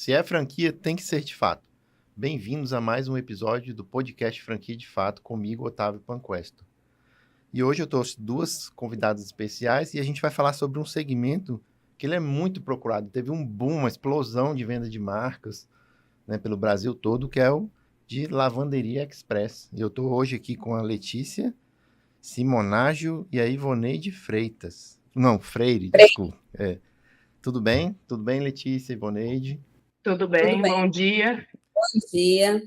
Se é franquia, tem que ser de fato. Bem-vindos a mais um episódio do podcast Franquia de Fato, comigo, Otávio Panquesto. E hoje eu trouxe duas convidadas especiais e a gente vai falar sobre um segmento que ele é muito procurado. Teve um boom, uma explosão de venda de marcas, né, pelo Brasil todo, que é o de Lavanderia Express. E eu estou hoje aqui com a Letícia Simonágio e a Ivoneide Freitas. Não, Freire, desculpa. Tudo bem? Tudo bem, Letícia, Ivoneide? Tudo Tudo bem, bem. bom dia. Bom dia.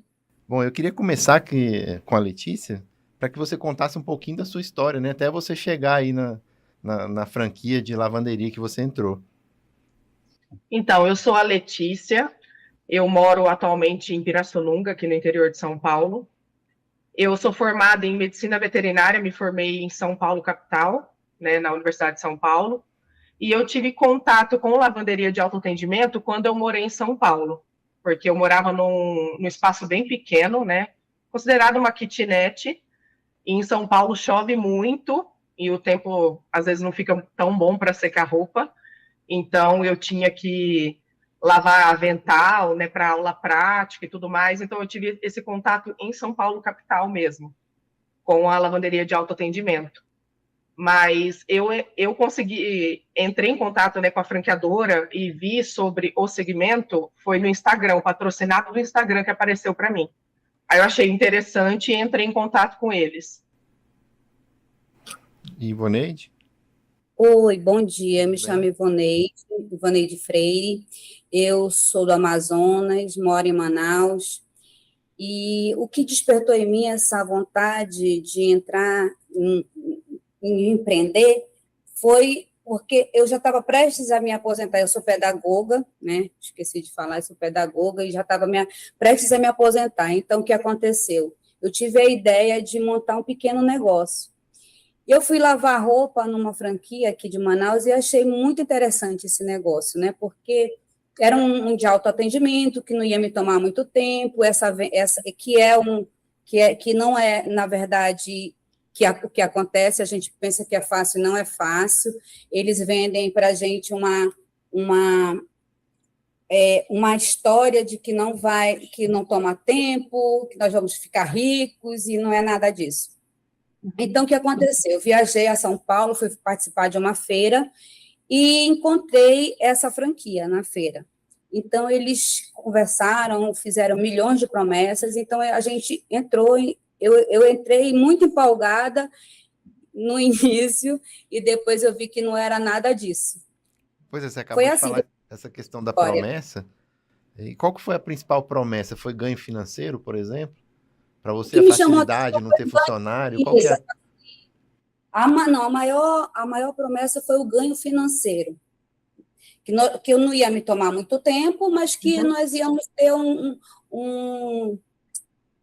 Bom, eu queria começar aqui com a Letícia, para que você contasse um pouquinho da sua história, né? Até você chegar aí na franquia de lavanderia que você entrou. Então, eu sou a Letícia, eu moro atualmente em Pirassununga, aqui no interior de São Paulo. Eu sou formada em medicina veterinária, me formei em São Paulo, capital, né, na Universidade de São Paulo. E eu tive contato com lavanderia de autoatendimento quando eu morei em São Paulo, porque eu morava num espaço bem pequeno, né, considerado uma kitnet. E em São Paulo chove muito e o tempo às vezes não fica tão bom para secar roupa. Então eu tinha que lavar avental, né, para aula prática e tudo mais. Então eu tive esse contato em São Paulo capital mesmo, com a lavanderia de autoatendimento. Mas eu consegui, entrei em contato, né, com a franqueadora e vi sobre o segmento, foi no Instagram, o patrocinado do Instagram que apareceu para mim. Aí eu achei interessante e entrei em contato com eles. E Ivoneide? Oi, bom dia. Tudo Me bem? chamo Ivoneide Freire. Eu sou do Amazonas, moro em Manaus. E o que despertou em mim essa vontade de entrar em empreender foi porque eu já estava prestes a me aposentar. Eu sou pedagoga, né? Esqueci de falar, eu sou pedagoga e já estava prestes a me aposentar. Então, o que aconteceu? Eu tive a ideia de montar um pequeno negócio. Eu fui lavar roupa numa franquia aqui de Manaus e achei muito interessante esse negócio, né? Porque era um de autoatendimento que não ia me tomar muito tempo, que não é, na verdade, o que acontece, a gente pensa que é fácil, não é fácil. Eles vendem para a gente uma história de que não toma tempo, que nós vamos ficar ricos, e não é nada disso. Então, o que aconteceu? Eu viajei a São Paulo, fui participar de uma feira e encontrei essa franquia na feira. Então, eles conversaram, fizeram milhões de promessas, então a gente entrou, eu entrei muito empolgada no início e depois eu vi que não era nada disso. Pois é, você acabou de assim, falar essa questão da história. promessa. E qual que foi a principal promessa? Foi ganho financeiro, por exemplo? Para você, que a me chamou a facilidade, não ter funcionário? Qual que é? a maior promessa foi o ganho financeiro. Que eu não ia me tomar muito tempo, mas que nós íamos ter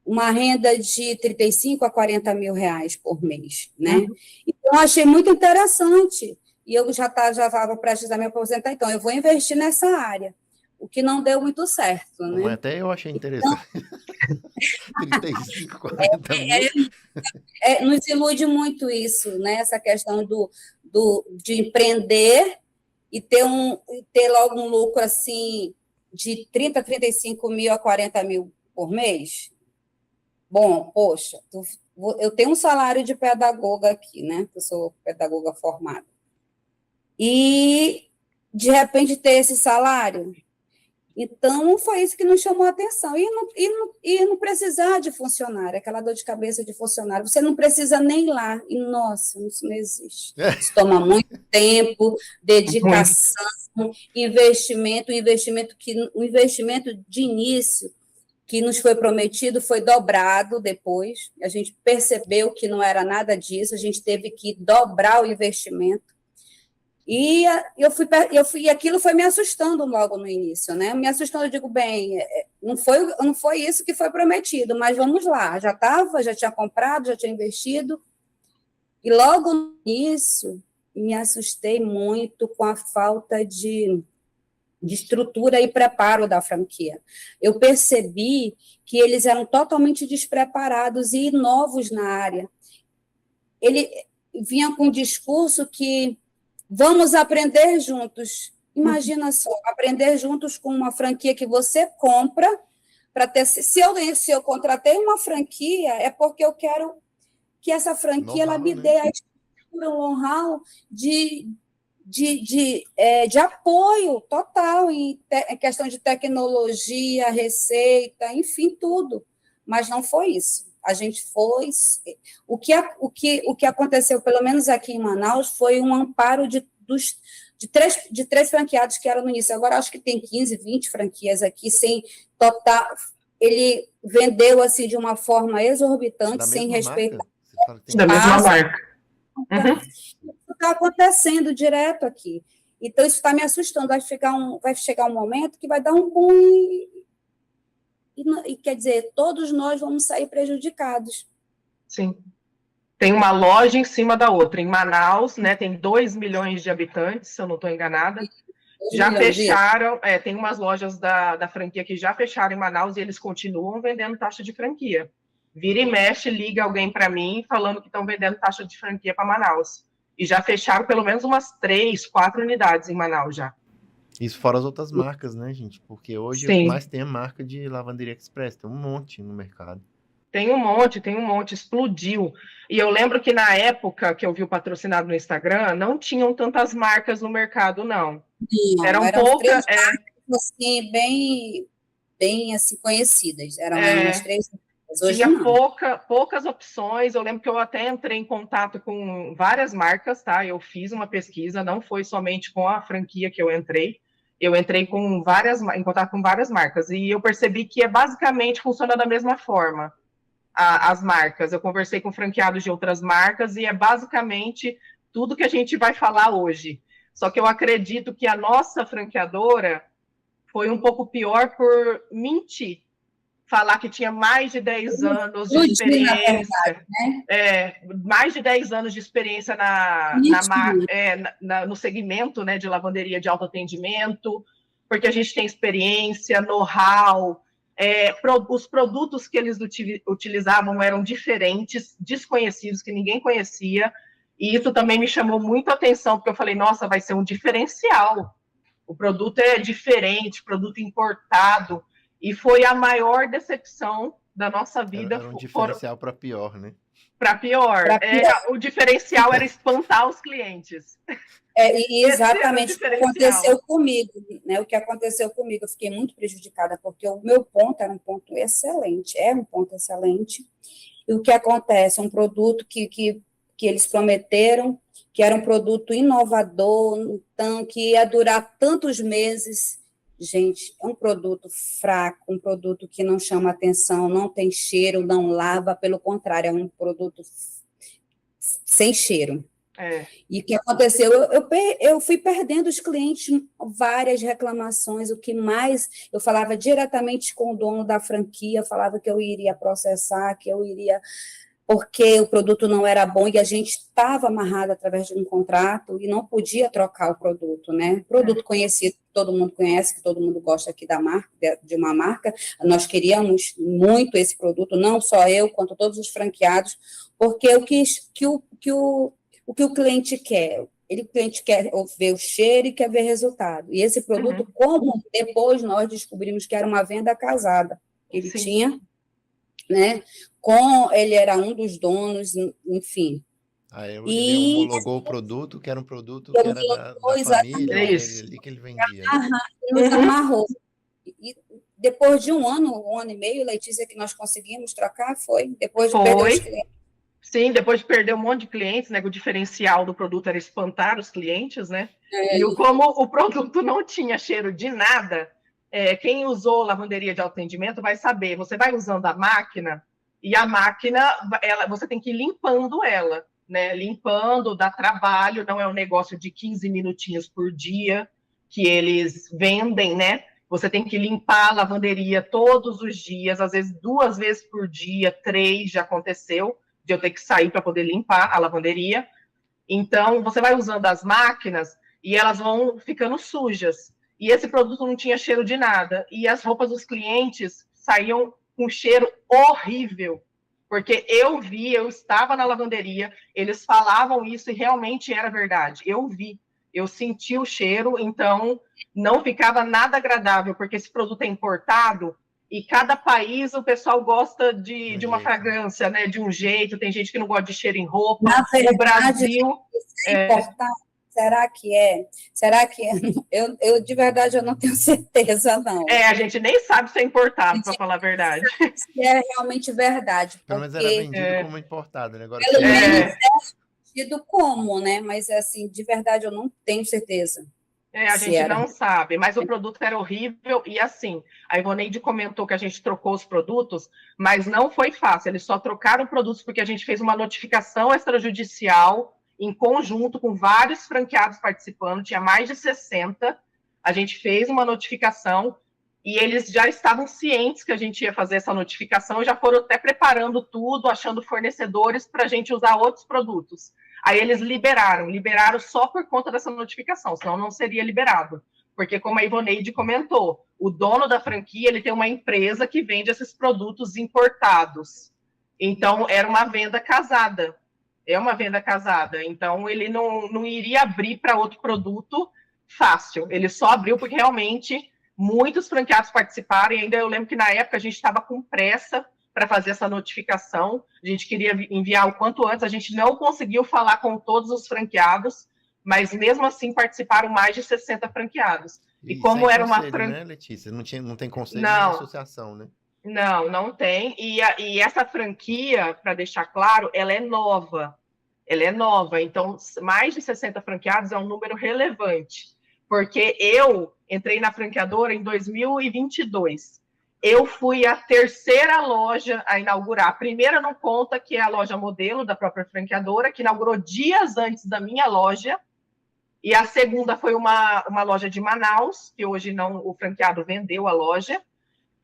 uma renda de 35 a 40 mil reais por mês, né? Então, eu achei muito interessante, e eu já estava prestes a me aposentar, então eu vou investir nessa área, o que não deu muito certo, né? Mas até eu achei interessante. 35, 40 mil. Nos ilude muito isso, né? Essa questão de empreender e ter logo um lucro assim de 30, 35 mil a 40 mil por mês. Bom, poxa, eu tenho um salário de pedagoga aqui, né? Eu sou pedagoga formada. E, de repente, ter esse salário. Então, foi isso que nos chamou a atenção. E não precisar de funcionário, aquela dor de cabeça de funcionário. Você não precisa nem ir lá. E, nossa, isso não existe. Isso toma muito tempo, dedicação, investimento. O investimento de início que nos foi prometido foi dobrado depois. A gente percebeu que não era nada disso, a gente teve que dobrar o investimento. E e aquilo foi me assustando logo no início, né? Me assustando, eu digo, bem, não foi isso que foi prometido, mas vamos lá, já tinha comprado, já tinha investido, e logo no início me assustei muito com a falta de estrutura e preparo da franquia. Eu percebi que eles eram totalmente despreparados e novos na área. Ele vinha com um discurso que vamos aprender juntos. Imagina só, aprender juntos com uma franquia que você compra para ter. Se eu contratei uma franquia, é porque eu quero que essa franquia ela me dê a estrutura, um know-how de apoio total em questão de tecnologia, receita, enfim, tudo. Mas não foi isso. A gente foi... O que aconteceu, pelo menos aqui em Manaus, foi um amparo de três franqueados que eram no início. Agora, acho que tem 15, 20 franquias aqui, sem total... Ele vendeu, assim, de uma forma exorbitante, sem respeitar... Da mesma marca. Isso está acontecendo direto aqui. Então, isso está me assustando. Vai chegar um momento que vai dar um boom e quer dizer, todos nós vamos sair prejudicados. Sim. Tem uma loja em cima da outra. Em Manaus, né, tem 2 milhões de habitantes, se eu não estou enganada. Já fecharam, tem umas lojas da franquia que já fecharam em Manaus e eles continuam vendendo taxa de franquia. Vira e mexe, liga alguém para mim falando que estão vendendo taxa de franquia para Manaus. E já fecharam pelo menos umas 3, 4 unidades em Manaus já. Isso fora as outras marcas, né, gente? Porque hoje o que mais tem é marca de lavanderia express. Tem um monte no mercado. Tem um monte, explodiu. E eu lembro que na época que eu vi o patrocinado no Instagram, não tinham tantas marcas no mercado, não. Eram poucas. Assim, bem assim, conhecidas. Eram umas 3. Hoje tinha poucas opções. Eu lembro que eu até entrei em contato com várias marcas, tá? Eu fiz uma pesquisa, não foi somente com a franquia que eu entrei. Eu entrei em contato com várias marcas. E eu percebi que basicamente funciona da mesma forma. As marcas. Eu conversei com franqueados de outras marcas e é basicamente tudo que a gente vai falar hoje. Só que eu acredito que a nossa franqueadora foi um pouco pior por mentir. Falar que tinha mais de 10 anos de experiência. Verdade, né? Mais de 10 anos de experiência no segmento, né, de lavanderia de autoatendimento, porque a gente tem experiência, know-how. Os produtos que eles utilizavam eram diferentes, desconhecidos, que ninguém conhecia, e isso também me chamou muito a atenção, porque eu falei, nossa, vai ser um diferencial, o produto é diferente, produto importado, e foi a maior decepção da nossa vida. Era um diferencial para pior, né? Para pior. O diferencial era espantar os clientes. Exatamente o que aconteceu comigo, né? O que aconteceu comigo, eu fiquei muito prejudicada, porque o meu ponto era um ponto excelente, e o que acontece, um produto que eles prometeram, que era um produto inovador, então, que ia durar tantos meses. Gente, é um produto fraco, um produto que não chama atenção, não tem cheiro, não lava, pelo contrário, é um produto sem cheiro. E o que aconteceu? Eu fui perdendo os clientes, várias reclamações, o que mais, eu falava diretamente com o dono da franquia, falava que eu iria processar, que eu iria, porque o produto não era bom e a gente estava amarrado através de um contrato e não podia trocar o produto, né? Produto conhecido, que todo mundo conhece, que todo mundo gosta aqui da marca, de uma marca, nós queríamos muito esse produto, não só eu, quanto todos os franqueados, porque o que o cliente quer? O cliente quer ver o cheiro e quer ver resultado. E esse produto, como depois nós descobrimos que era uma venda casada, ele tinha, né? Ele era um dos donos, enfim. Ele homologou o produto, que era um produto que era da família, ali que ele vendia. Nos amarrou. E depois de um ano e meio, Letícia, que nós conseguimos trocar, depois de perder os clientes. Sim, depois de perder um monte de clientes, né? O diferencial do produto era espantar os clientes, né? E como o produto não tinha cheiro de nada, quem usou lavanderia de autoatendimento vai saber. Você vai usando a máquina, e a máquina, você tem que ir limpando ela, né? Limpando, dá trabalho, não é um negócio de 15 minutinhos por dia que eles vendem, né? Você tem que limpar a lavanderia todos os dias, às vezes 2 vezes por dia, 3, já aconteceu, de eu ter que sair para poder limpar a lavanderia. Então, você vai usando as máquinas e elas vão ficando sujas. E esse produto não tinha cheiro de nada. E as roupas dos clientes saíam com cheiro horrível. Porque eu estava na lavanderia, eles falavam isso e realmente era verdade. Eu vi. Eu senti o cheiro, então não ficava nada agradável, porque esse produto é importado e cada país o pessoal gosta de uma fragrância, né? De um jeito, tem gente que não gosta de cheiro em roupa. Na verdade, o Brasil é importado. Será que é? Será que é? Eu de verdade eu não tenho certeza, não. A gente nem sabe se é importado, para falar a verdade. Se é realmente verdade. Pelo menos era vendido como importado, né? Agora, pelo menos é vendido como, né? Mas assim, de verdade eu não tenho certeza. A gente não sabe, mas o produto era horrível e assim, a Ivoneide comentou que a gente trocou os produtos, mas não foi fácil, eles só trocaram produtos porque a gente fez uma notificação extrajudicial em conjunto com vários franqueados participando, tinha mais de 60, a gente fez uma notificação e eles já estavam cientes que a gente ia fazer essa notificação, já foram até preparando tudo, achando fornecedores para a gente usar outros produtos. Aí eles liberaram só por conta dessa notificação, senão não seria liberado. Porque, como a Ivoneide comentou, o dono da franquia ele tem uma empresa que vende esses produtos importados. Então, era uma venda casada. É uma venda casada. Então, ele não iria abrir para outro produto fácil. Ele só abriu porque realmente muitos franqueados participaram. E ainda eu lembro que na época a gente estava com pressa para fazer essa notificação, a gente queria enviar o quanto antes, a gente não conseguiu falar com todos os franqueados, mas mesmo assim participaram mais de 60 franqueados. E como era uma franquia, né, Letícia? Não tem conselho nem associação, né? Não tem. E essa franquia, para deixar claro, ela é nova. Ela é nova, então mais de 60 franqueados é um número relevante, porque eu entrei na franqueadora em 2022. Eu fui a terceira loja a inaugurar. A primeira não conta, que é a loja modelo da própria franqueadora, que inaugurou dias antes da minha loja. E a segunda foi uma loja de Manaus, que hoje não, o franqueado vendeu a loja.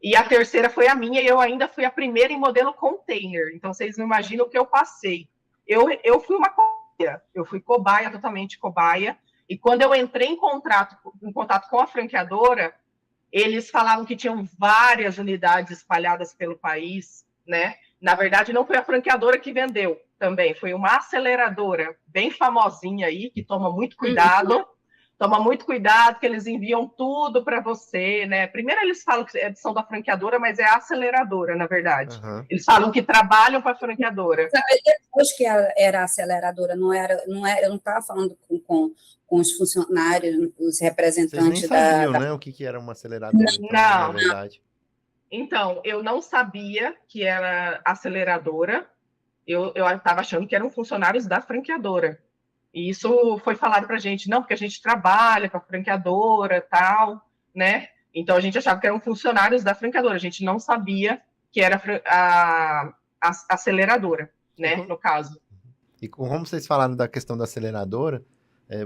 E a terceira foi a minha, e eu ainda fui a primeira em modelo container. Então, vocês não imaginam o que eu passei. Eu fui uma cobaia. Eu fui cobaia, totalmente cobaia. E quando eu entrei em contato com a franqueadora, eles falavam que tinham várias unidades espalhadas pelo país, né? Na verdade, não foi a franqueadora que vendeu também, foi uma aceleradora bem famosinha aí, que toma muito cuidado. Toma muito cuidado, que eles enviam tudo para você, né? Primeiro eles falam que são da franqueadora, mas é a aceleradora, na verdade. Uhum. Eles falam que trabalham para a franqueadora. Depois que era a aceleradora, não era, eu não estava falando com os funcionários, os representantes Vocês nem sabiam, né, o que era uma aceleradora, então, na verdade. Então, eu não sabia que era aceleradora, eu estava achando que eram funcionários da franqueadora. E isso foi falado para a gente, não, porque a gente trabalha com a franqueadora, tal, né? Então, a gente achava que eram funcionários da franqueadora, a gente não sabia que era a aceleradora, né, no caso. E como vocês falaram da questão da aceleradora,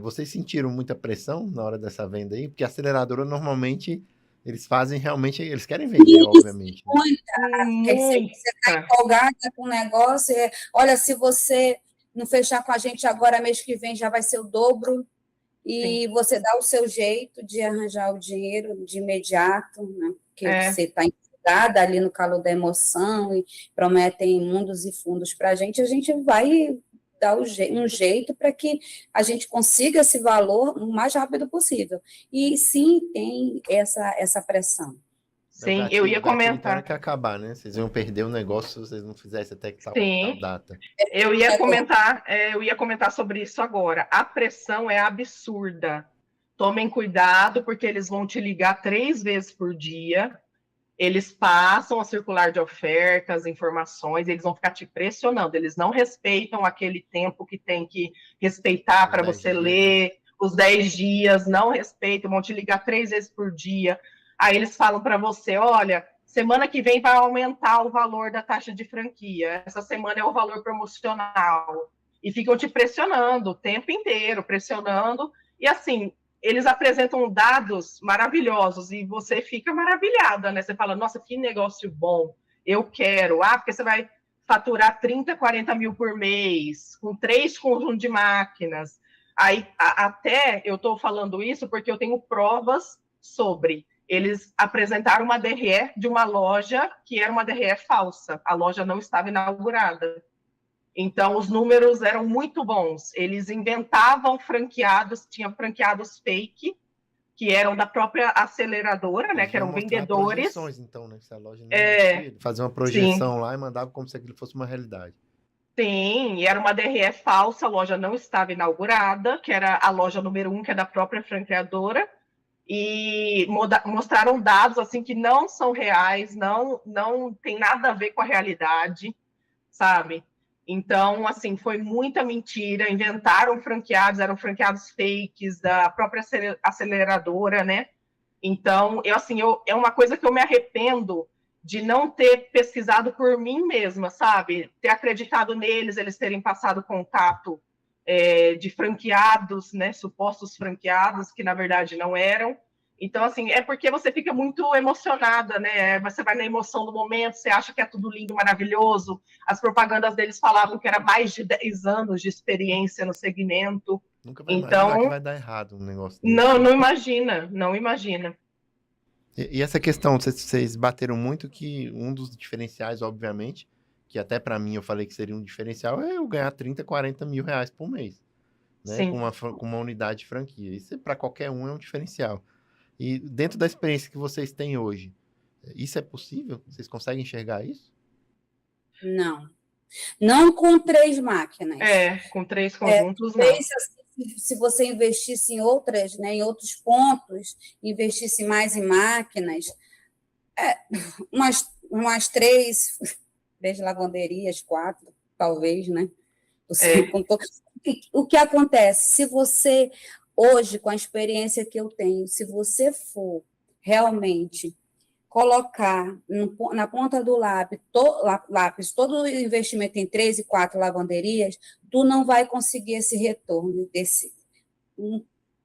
vocês sentiram muita pressão na hora dessa venda aí? Porque a aceleradora, normalmente, eles fazem realmente, eles querem vender, isso, obviamente. Muita. Você está empolgada com o negócio, olha, se você não fechar com a gente agora, mês que vem já vai ser o dobro, e sim, você dá o seu jeito de arranjar o dinheiro de imediato, né? Porque você está empolgada ali no calor da emoção, e prometem mundos e fundos para a gente vai dar um jeito para que a gente consiga esse valor o mais rápido possível. E sim, tem essa pressão. Sim, eu ia comentar. Então, que acabar, né? Vocês iam perder o negócio se vocês não fizessem até que tal data. Eu ia comentar sobre isso agora. A pressão é absurda. Tomem cuidado, porque eles vão te ligar 3 vezes por dia. Eles passam a circular de ofertas, informações, eles vão ficar te pressionando. Eles não respeitam aquele tempo que tem que respeitar para você ler. Os 10 dias, não respeitam, vão te ligar 3 vezes por dia. Aí eles falam para você, olha, semana que vem vai aumentar o valor da taxa de franquia. Essa semana é o valor promocional. E ficam te pressionando o tempo inteiro, pressionando. E assim, eles apresentam dados maravilhosos e você fica maravilhada, né? Você fala, nossa, que negócio bom, eu quero. Porque você vai faturar 30, 40 mil por mês, com 3 conjuntos de máquinas. Aí, até eu estou falando isso porque eu tenho provas sobre... Eles apresentaram uma DRE de uma loja que era uma DRE falsa. A loja não estava inaugurada. Então, os números eram muito bons. Eles inventavam franqueados, tinham franqueados fake, que eram da própria aceleradora, né? Que eram vendedores. Projeções, então, né? Se a loja não existia, fazer uma projeção lá e mandava como se aquilo fosse uma realidade. Sim, e era uma DRE falsa, a loja não estava inaugurada, que era a loja número 1, que é da própria franqueadora, e mostraram dados assim que não são reais, não tem nada a ver com a realidade, sabe? Então, assim, foi muita mentira, inventaram franqueados, eram franqueados fakes da própria aceleradora, né? Então, é uma coisa que eu me arrependo de não ter pesquisado por mim mesma, sabe? Ter acreditado neles, eles terem passado contato de franqueados, né? Supostos franqueados, que na verdade não eram. Então, assim, é porque você fica muito emocionada, né? Você vai na emoção do momento, você acha que é tudo lindo, maravilhoso. As propagandas deles falavam que era mais de 10 anos de experiência no segmento. Nunca vai imaginar que vai dar errado um negócio desse. Não imagina, não imagina. E essa questão, vocês bateram muito que um dos diferenciais, obviamente, que até para mim eu falei que seria um diferencial, é eu ganhar 30, 40 mil reais por mês, né? Com uma unidade de franquia. Isso para qualquer um é um diferencial. E dentro da experiência que vocês têm hoje, isso é possível? Vocês conseguem enxergar isso? Não. Não com 3 máquinas. Com 3 conjuntos, não. Se você investisse em outras, né, em outros pontos, investisse mais em máquinas, umas 3 lavanderias, 4, talvez, né? O que acontece? Se você, hoje, com a experiência que eu tenho, se você for realmente colocar na ponta do lápis todo o investimento em 3 e 4 lavanderias, tu não vai conseguir esse retorno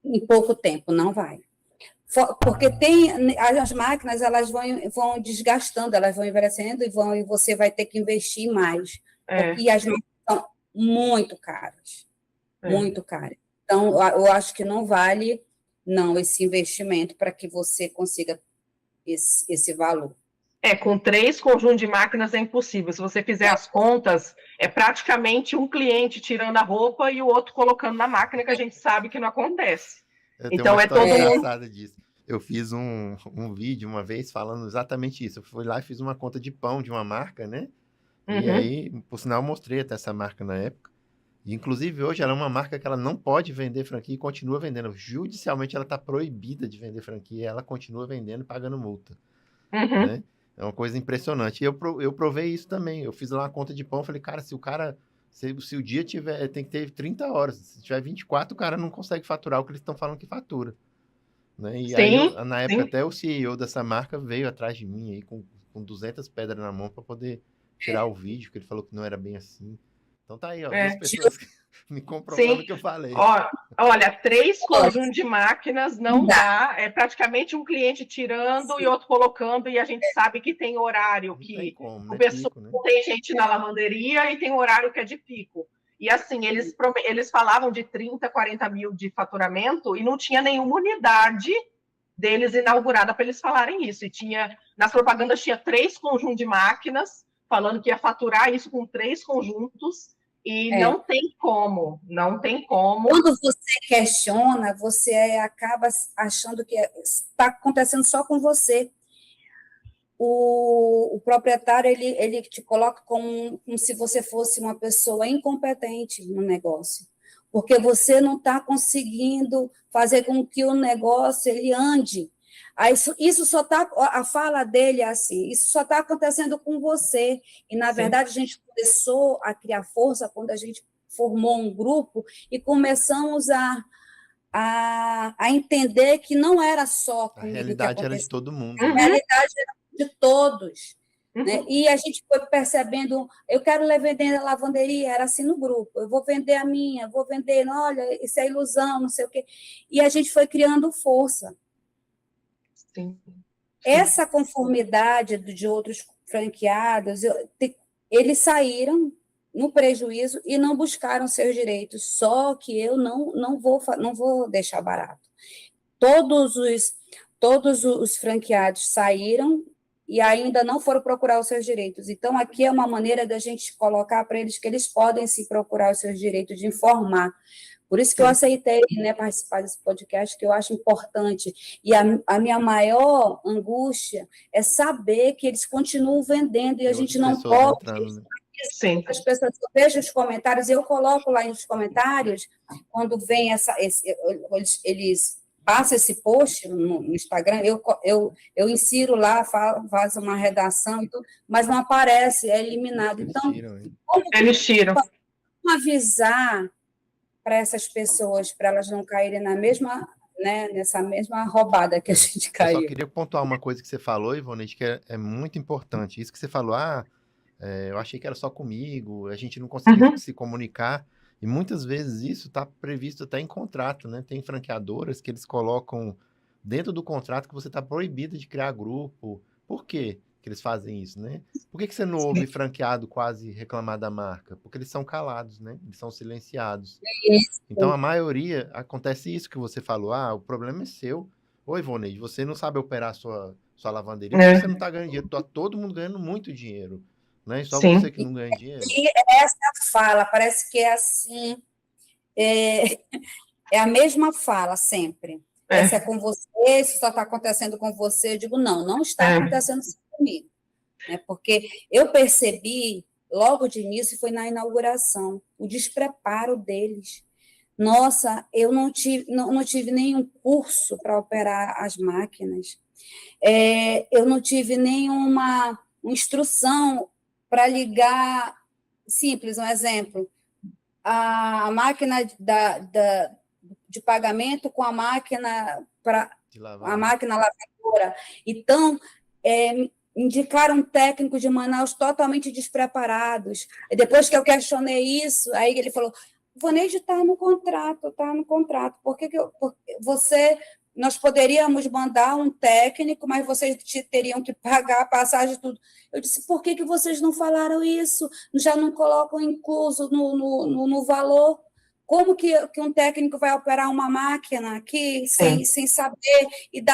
em pouco tempo, não vai. Porque as máquinas, elas vão desgastando, elas vão envelhecendo e você vai ter que investir mais. E as máquinas são muito caras, muito caras. Então, eu acho que não vale, não, esse investimento para que você consiga esse valor. Com 3 conjuntos de máquinas é impossível. Se você fizer as contas, é praticamente um cliente tirando a roupa e o outro colocando na máquina, que a gente sabe que não acontece. Então, é todo engraçada disso. Eu fiz um vídeo uma vez falando exatamente isso. Eu fui lá e fiz uma conta de pão de uma marca, né? E aí, por sinal, eu mostrei até essa marca na época. E, inclusive, hoje ela é uma marca que ela não pode vender franquia e continua vendendo. Judicialmente, ela está proibida de vender franquia e ela continua vendendo e pagando multa. Né? É uma coisa impressionante. E eu provei isso também. Eu fiz lá uma conta de pão. Falei, cara, se o dia tem que ter 30 horas. Se tiver 24, o cara não consegue faturar o que eles estão falando que fatura. Né? E aí, na época, até o CEO dessa marca veio atrás de mim aí com 200 pedras na mão para poder tirar o vídeo, que ele falou que não era bem assim. Então tá aí, ó, 2 pessoas me comprovando o que eu falei. Olha, 3 conjuntos de máquinas não dá. É praticamente um cliente tirando e outro colocando, e a gente sabe que tem horário que o pessoal tem gente na lavanderia e tem horário que é de pico. E assim, eles falavam de 30, 40 mil de faturamento e não tinha nenhuma unidade deles inaugurada para eles falarem isso. E nas propagandas tinha 3 conjuntos de máquinas, falando que ia faturar isso com 3 conjuntos, e não tem como. Quando você questiona, você acaba achando que está acontecendo só com você. O proprietário, ele te coloca como se você fosse uma pessoa incompetente no negócio, porque você não está conseguindo fazer com que o negócio ele ande. Aí, isso só está, a fala dele é assim, isso só está acontecendo com você. E, na verdade, a gente começou a criar força quando a gente formou um grupo e começamos a entender que não era só comigo. A realidade era de todo mundo. A realidade era de todos. Né? E a gente foi percebendo, eu quero vender a lavanderia, era assim no grupo, eu vou vender a minha, vou vender, olha, isso é ilusão, não sei o quê. E a gente foi criando força. Sim. Essa conformidade de outros franqueados, eles saíram no prejuízo e não buscaram seus direitos, só que eu não vou deixar barato. Todos os franqueados saíram e ainda não foram procurar os seus direitos. Então, aqui é uma maneira da gente colocar para eles que eles podem se procurar os seus direitos, de informar. Por isso que eu aceitei, né, participar desse podcast, que eu acho importante. E a minha maior angústia é saber que eles continuam vendendo e a gente não pode... Sim. As pessoas, eu vejo os comentários, eu coloco lá nos comentários, quando vem eles passam esse post no Instagram, eu insiro lá, faço uma redação e tudo, mas não aparece, é eliminado. Então, eles tiram. Como avisar para essas pessoas, para elas não caírem na mesma, né, nessa mesma roubada que a gente caiu? Eu só queria pontuar uma coisa que você falou, Ivonete, que é muito importante. Isso que você falou, eu achei que era só comigo, a gente não conseguia se comunicar, e muitas vezes isso está previsto até em contrato, né? Tem franqueadoras que eles colocam dentro do contrato que você está proibido de criar grupo. Por quê que eles fazem isso, né? Por que você não ouve franqueado quase reclamar da marca? Porque eles são calados, né? Eles são silenciados. Então, a maioria, acontece isso que você falou, o problema é seu. Oi, Ivonete, você não sabe operar sua lavanderia, porque você não está ganhando dinheiro, tá todo mundo ganhando muito dinheiro. Não é só você que não ganha dinheiro. E essa fala, parece que é assim, é a mesma fala sempre. Essa é com você, isso só está acontecendo com você. Eu digo, não está acontecendo só comigo. Porque eu percebi, logo de início, foi na inauguração, o despreparo deles. Nossa, eu não tive nenhum curso para operar as máquinas. Eu não tive nenhuma instrução para ligar, simples, um exemplo, a máquina de pagamento com a máquina lavadora. Então, indicaram técnicos de Manaus totalmente despreparados. E depois que eu questionei isso, aí ele falou, Ivonete, está no contrato. Por que nós poderíamos mandar um técnico, mas vocês teriam que pagar a passagem e tudo. Eu disse, por que vocês não falaram isso? Já não colocam incluso no valor? Como que um técnico vai operar uma máquina aqui sem saber e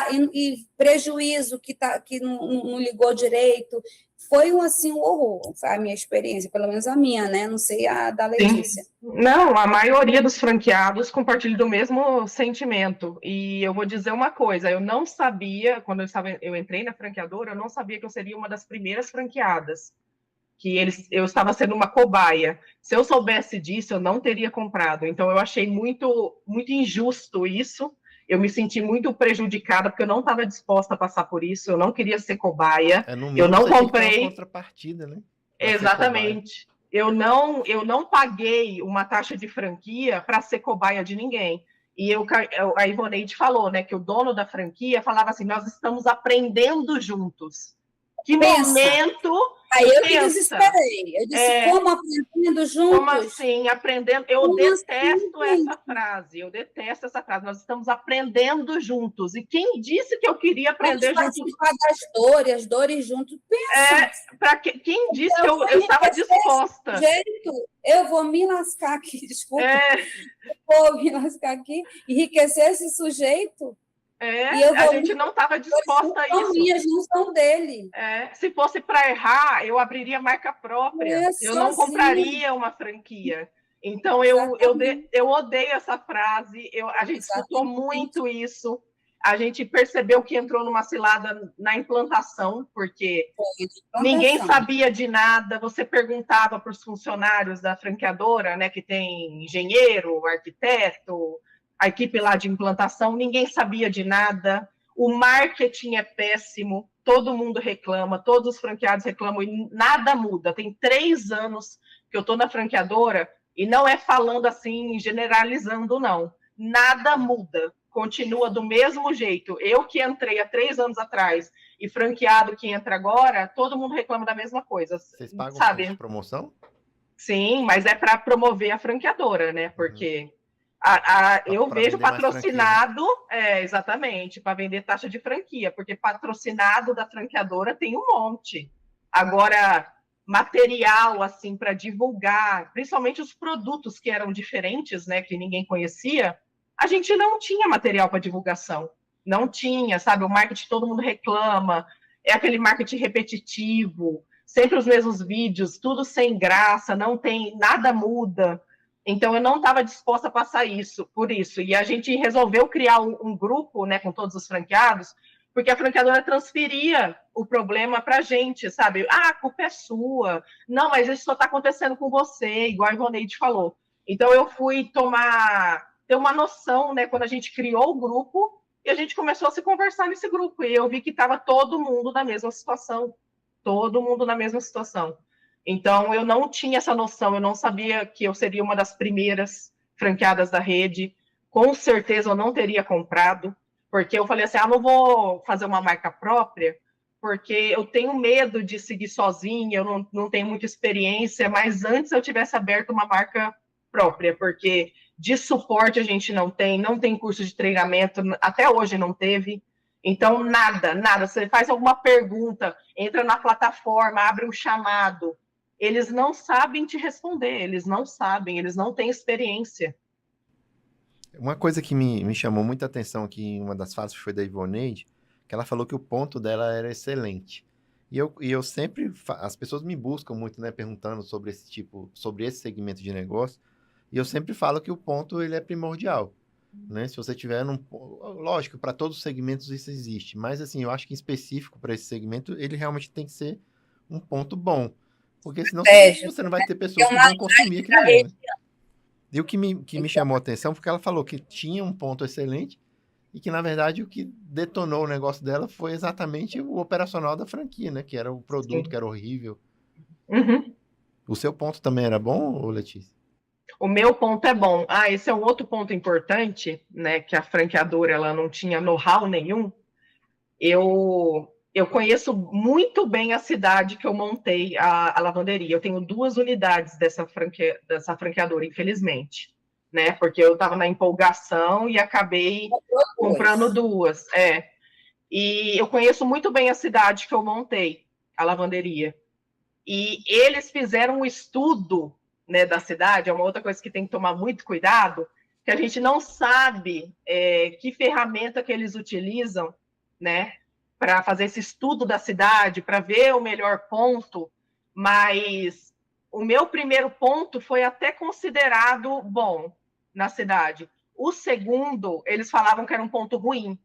prejuízo que não ligou direito? Foi um horror, a minha experiência, pelo menos a minha, né? Não sei a da Letícia. Sim. Não, a maioria dos franqueados compartilha do mesmo sentimento. E eu vou dizer uma coisa, eu não sabia, quando eu entrei na franqueadora, eu não sabia que eu seria uma das primeiras franqueadas, que eu estava sendo uma cobaia. Se eu soubesse disso, eu não teria comprado. Então, eu achei muito, muito injusto isso. Eu me senti muito prejudicada, porque eu não estava disposta a passar por isso, eu não queria ser cobaia. Eu não comprei. Uma contrapartida, né? Exatamente. Eu não paguei uma taxa de franquia para ser cobaia de ninguém. E a Ivonete falou, né, que o dono da franquia falava assim, nós estamos aprendendo juntos. Que momento... Aí eu me desesperei. Eu disse, como aprendendo juntos? Como assim, aprendendo? Eu detesto essa frase. Nós estamos aprendendo juntos. E quem disse que eu queria aprender juntos? As dores juntos. Pensa. Quem disse que eu estava disposta? Eu vou me lascar aqui, desculpa. Eu vou me lascar aqui, enriquecer esse sujeito. A gente não estava disposta a isso. Minhas não são dele. Se fosse para errar, eu abriria marca própria. Eu não compraria uma franquia. Então, eu odeio essa frase. A gente escutou muito isso. A gente percebeu que entrou numa cilada na implantação, porque ninguém sabia de nada. Você perguntava para os funcionários da franqueadora, né, que tem engenheiro, arquiteto, a equipe lá de implantação, ninguém sabia de nada, o marketing é péssimo, todo mundo reclama, todos os franqueados reclamam e nada muda. Tem 3 anos que eu estou na franqueadora e não é falando assim, generalizando, não. Nada muda, continua do mesmo jeito. Eu que entrei há 3 anos atrás e franqueado que entra agora, todo mundo reclama da mesma coisa. Vocês pagam promoção? Sim, mas é para promover a franqueadora, né? Porque... eu vejo patrocinado, exatamente, para vender taxa de franquia, porque patrocinado da franqueadora tem um monte. Agora, material, assim, para divulgar, principalmente os produtos que eram diferentes, né, que ninguém conhecia, a gente não tinha material para divulgação. Não tinha, sabe? O marketing todo mundo reclama. é aquele marketing repetitivo, sempre os mesmos vídeos, tudo sem graça, não tem, nada muda. Então, eu não estava disposta a passar isso, por isso. E a gente resolveu criar um grupo, né, com todos os franqueados, porque a franqueadora transferia o problema para a gente, sabe? Ah, a culpa é sua. Não, mas isso só está acontecendo com você, igual a Ivoneide falou. Então, eu fui ter uma noção, né, quando a gente criou o grupo, e a gente começou a se conversar nesse grupo. E eu vi que estava todo mundo na mesma situação. Todo mundo na mesma situação. Então, eu não tinha essa noção, eu não sabia que eu seria uma das primeiras franqueadas da rede. Com certeza eu não teria comprado, porque eu falei assim, não vou fazer uma marca própria, porque eu tenho medo de seguir sozinha, eu não tenho muita experiência, mas antes eu tivesse aberto uma marca própria, porque de suporte a gente não tem curso de treinamento, até hoje não teve. Então, nada. Você faz alguma pergunta, entra na plataforma, abre um chamado, eles não sabem te responder, eles não sabem, eles não têm experiência. Uma coisa que me chamou muita atenção aqui em uma das fases foi da Ivoneide, que ela falou que o ponto dela era excelente. E eu sempre, as pessoas me buscam muito, né, perguntando sobre esse segmento de negócio, e eu sempre falo que o ponto, ele é primordial, né? Se você tiver lógico, para todos os segmentos isso existe, mas assim, eu acho que em específico para esse segmento, ele realmente tem que ser um ponto bom, porque senão você não vai ter pessoas que vão consumir aquilo ali, né? E o que me chamou a atenção, porque ela falou que tinha um ponto excelente e que, na verdade, o que detonou o negócio dela foi exatamente o operacional da franquia, né? Que era o produto, que era horrível. Uhum. O seu ponto também era bom, Letícia? O meu ponto é bom. Esse é um outro ponto importante, né? Que a franqueadora ela não tinha know-how nenhum. Eu conheço muito bem a cidade que eu montei a lavanderia. Eu tenho 2 unidades dessa franqueadora, infelizmente, né? Porque eu estava na empolgação e acabei comprando 2. E eu conheço muito bem a cidade que eu montei, a lavanderia. E eles fizeram um estudo, né, da cidade, é uma outra coisa que tem que tomar muito cuidado, que a gente não sabe que ferramenta que eles utilizam, né, para fazer esse estudo da cidade, para ver o melhor ponto, mas o meu primeiro ponto foi até considerado bom na cidade. O segundo, eles falavam que era um ponto ruim.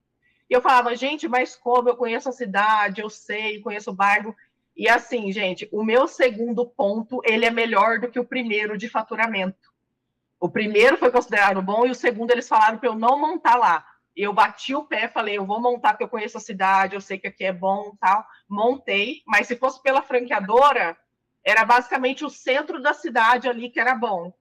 E eu falava, gente, mas como? Eu conheço a cidade, eu sei, conheço o bairro. E assim, gente, o meu segundo ponto, ele é melhor do que o primeiro de faturamento. O primeiro foi considerado bom e o segundo eles falaram para eu não montar lá. Eu bati o pé, falei, eu vou montar porque eu conheço a cidade, eu sei que aqui é bom, tal. Montei, mas se fosse pela franqueadora, era basicamente o centro da cidade ali que era bom.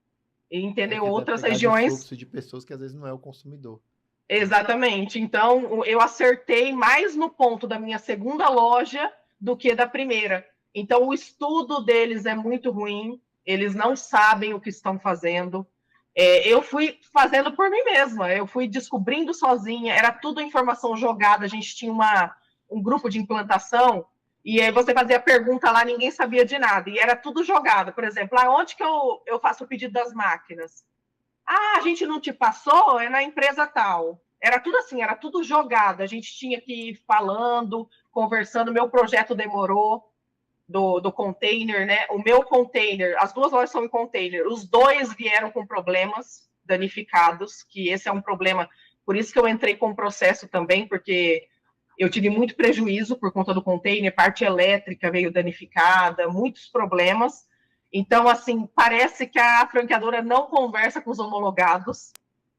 Entendeu? Outras regiões. Um fluxo de pessoas que às vezes não é o consumidor. Exatamente. Então, eu acertei mais no ponto da minha segunda loja do que da primeira. Então, o estudo deles é muito ruim, eles não sabem o que estão fazendo. Eu fui fazendo por mim mesma, eu fui descobrindo sozinha, era tudo informação jogada, a gente tinha um grupo de implantação, e aí você fazia pergunta lá, ninguém sabia de nada, e era tudo jogado. Por exemplo, onde que eu faço o pedido das máquinas? A gente não te passou? É na empresa tal. Era tudo assim, era tudo jogado. A gente tinha que ir falando, conversando. Meu projeto demorou do container, né? O meu container, as 2 lojas são em container. Os 2 vieram com problemas danificados, que esse é um problema. Por isso que eu entrei com o processo também, porque eu tive muito prejuízo por conta do container, parte elétrica veio danificada, muitos problemas. Então, assim, parece que a franqueadora não conversa com os homologados,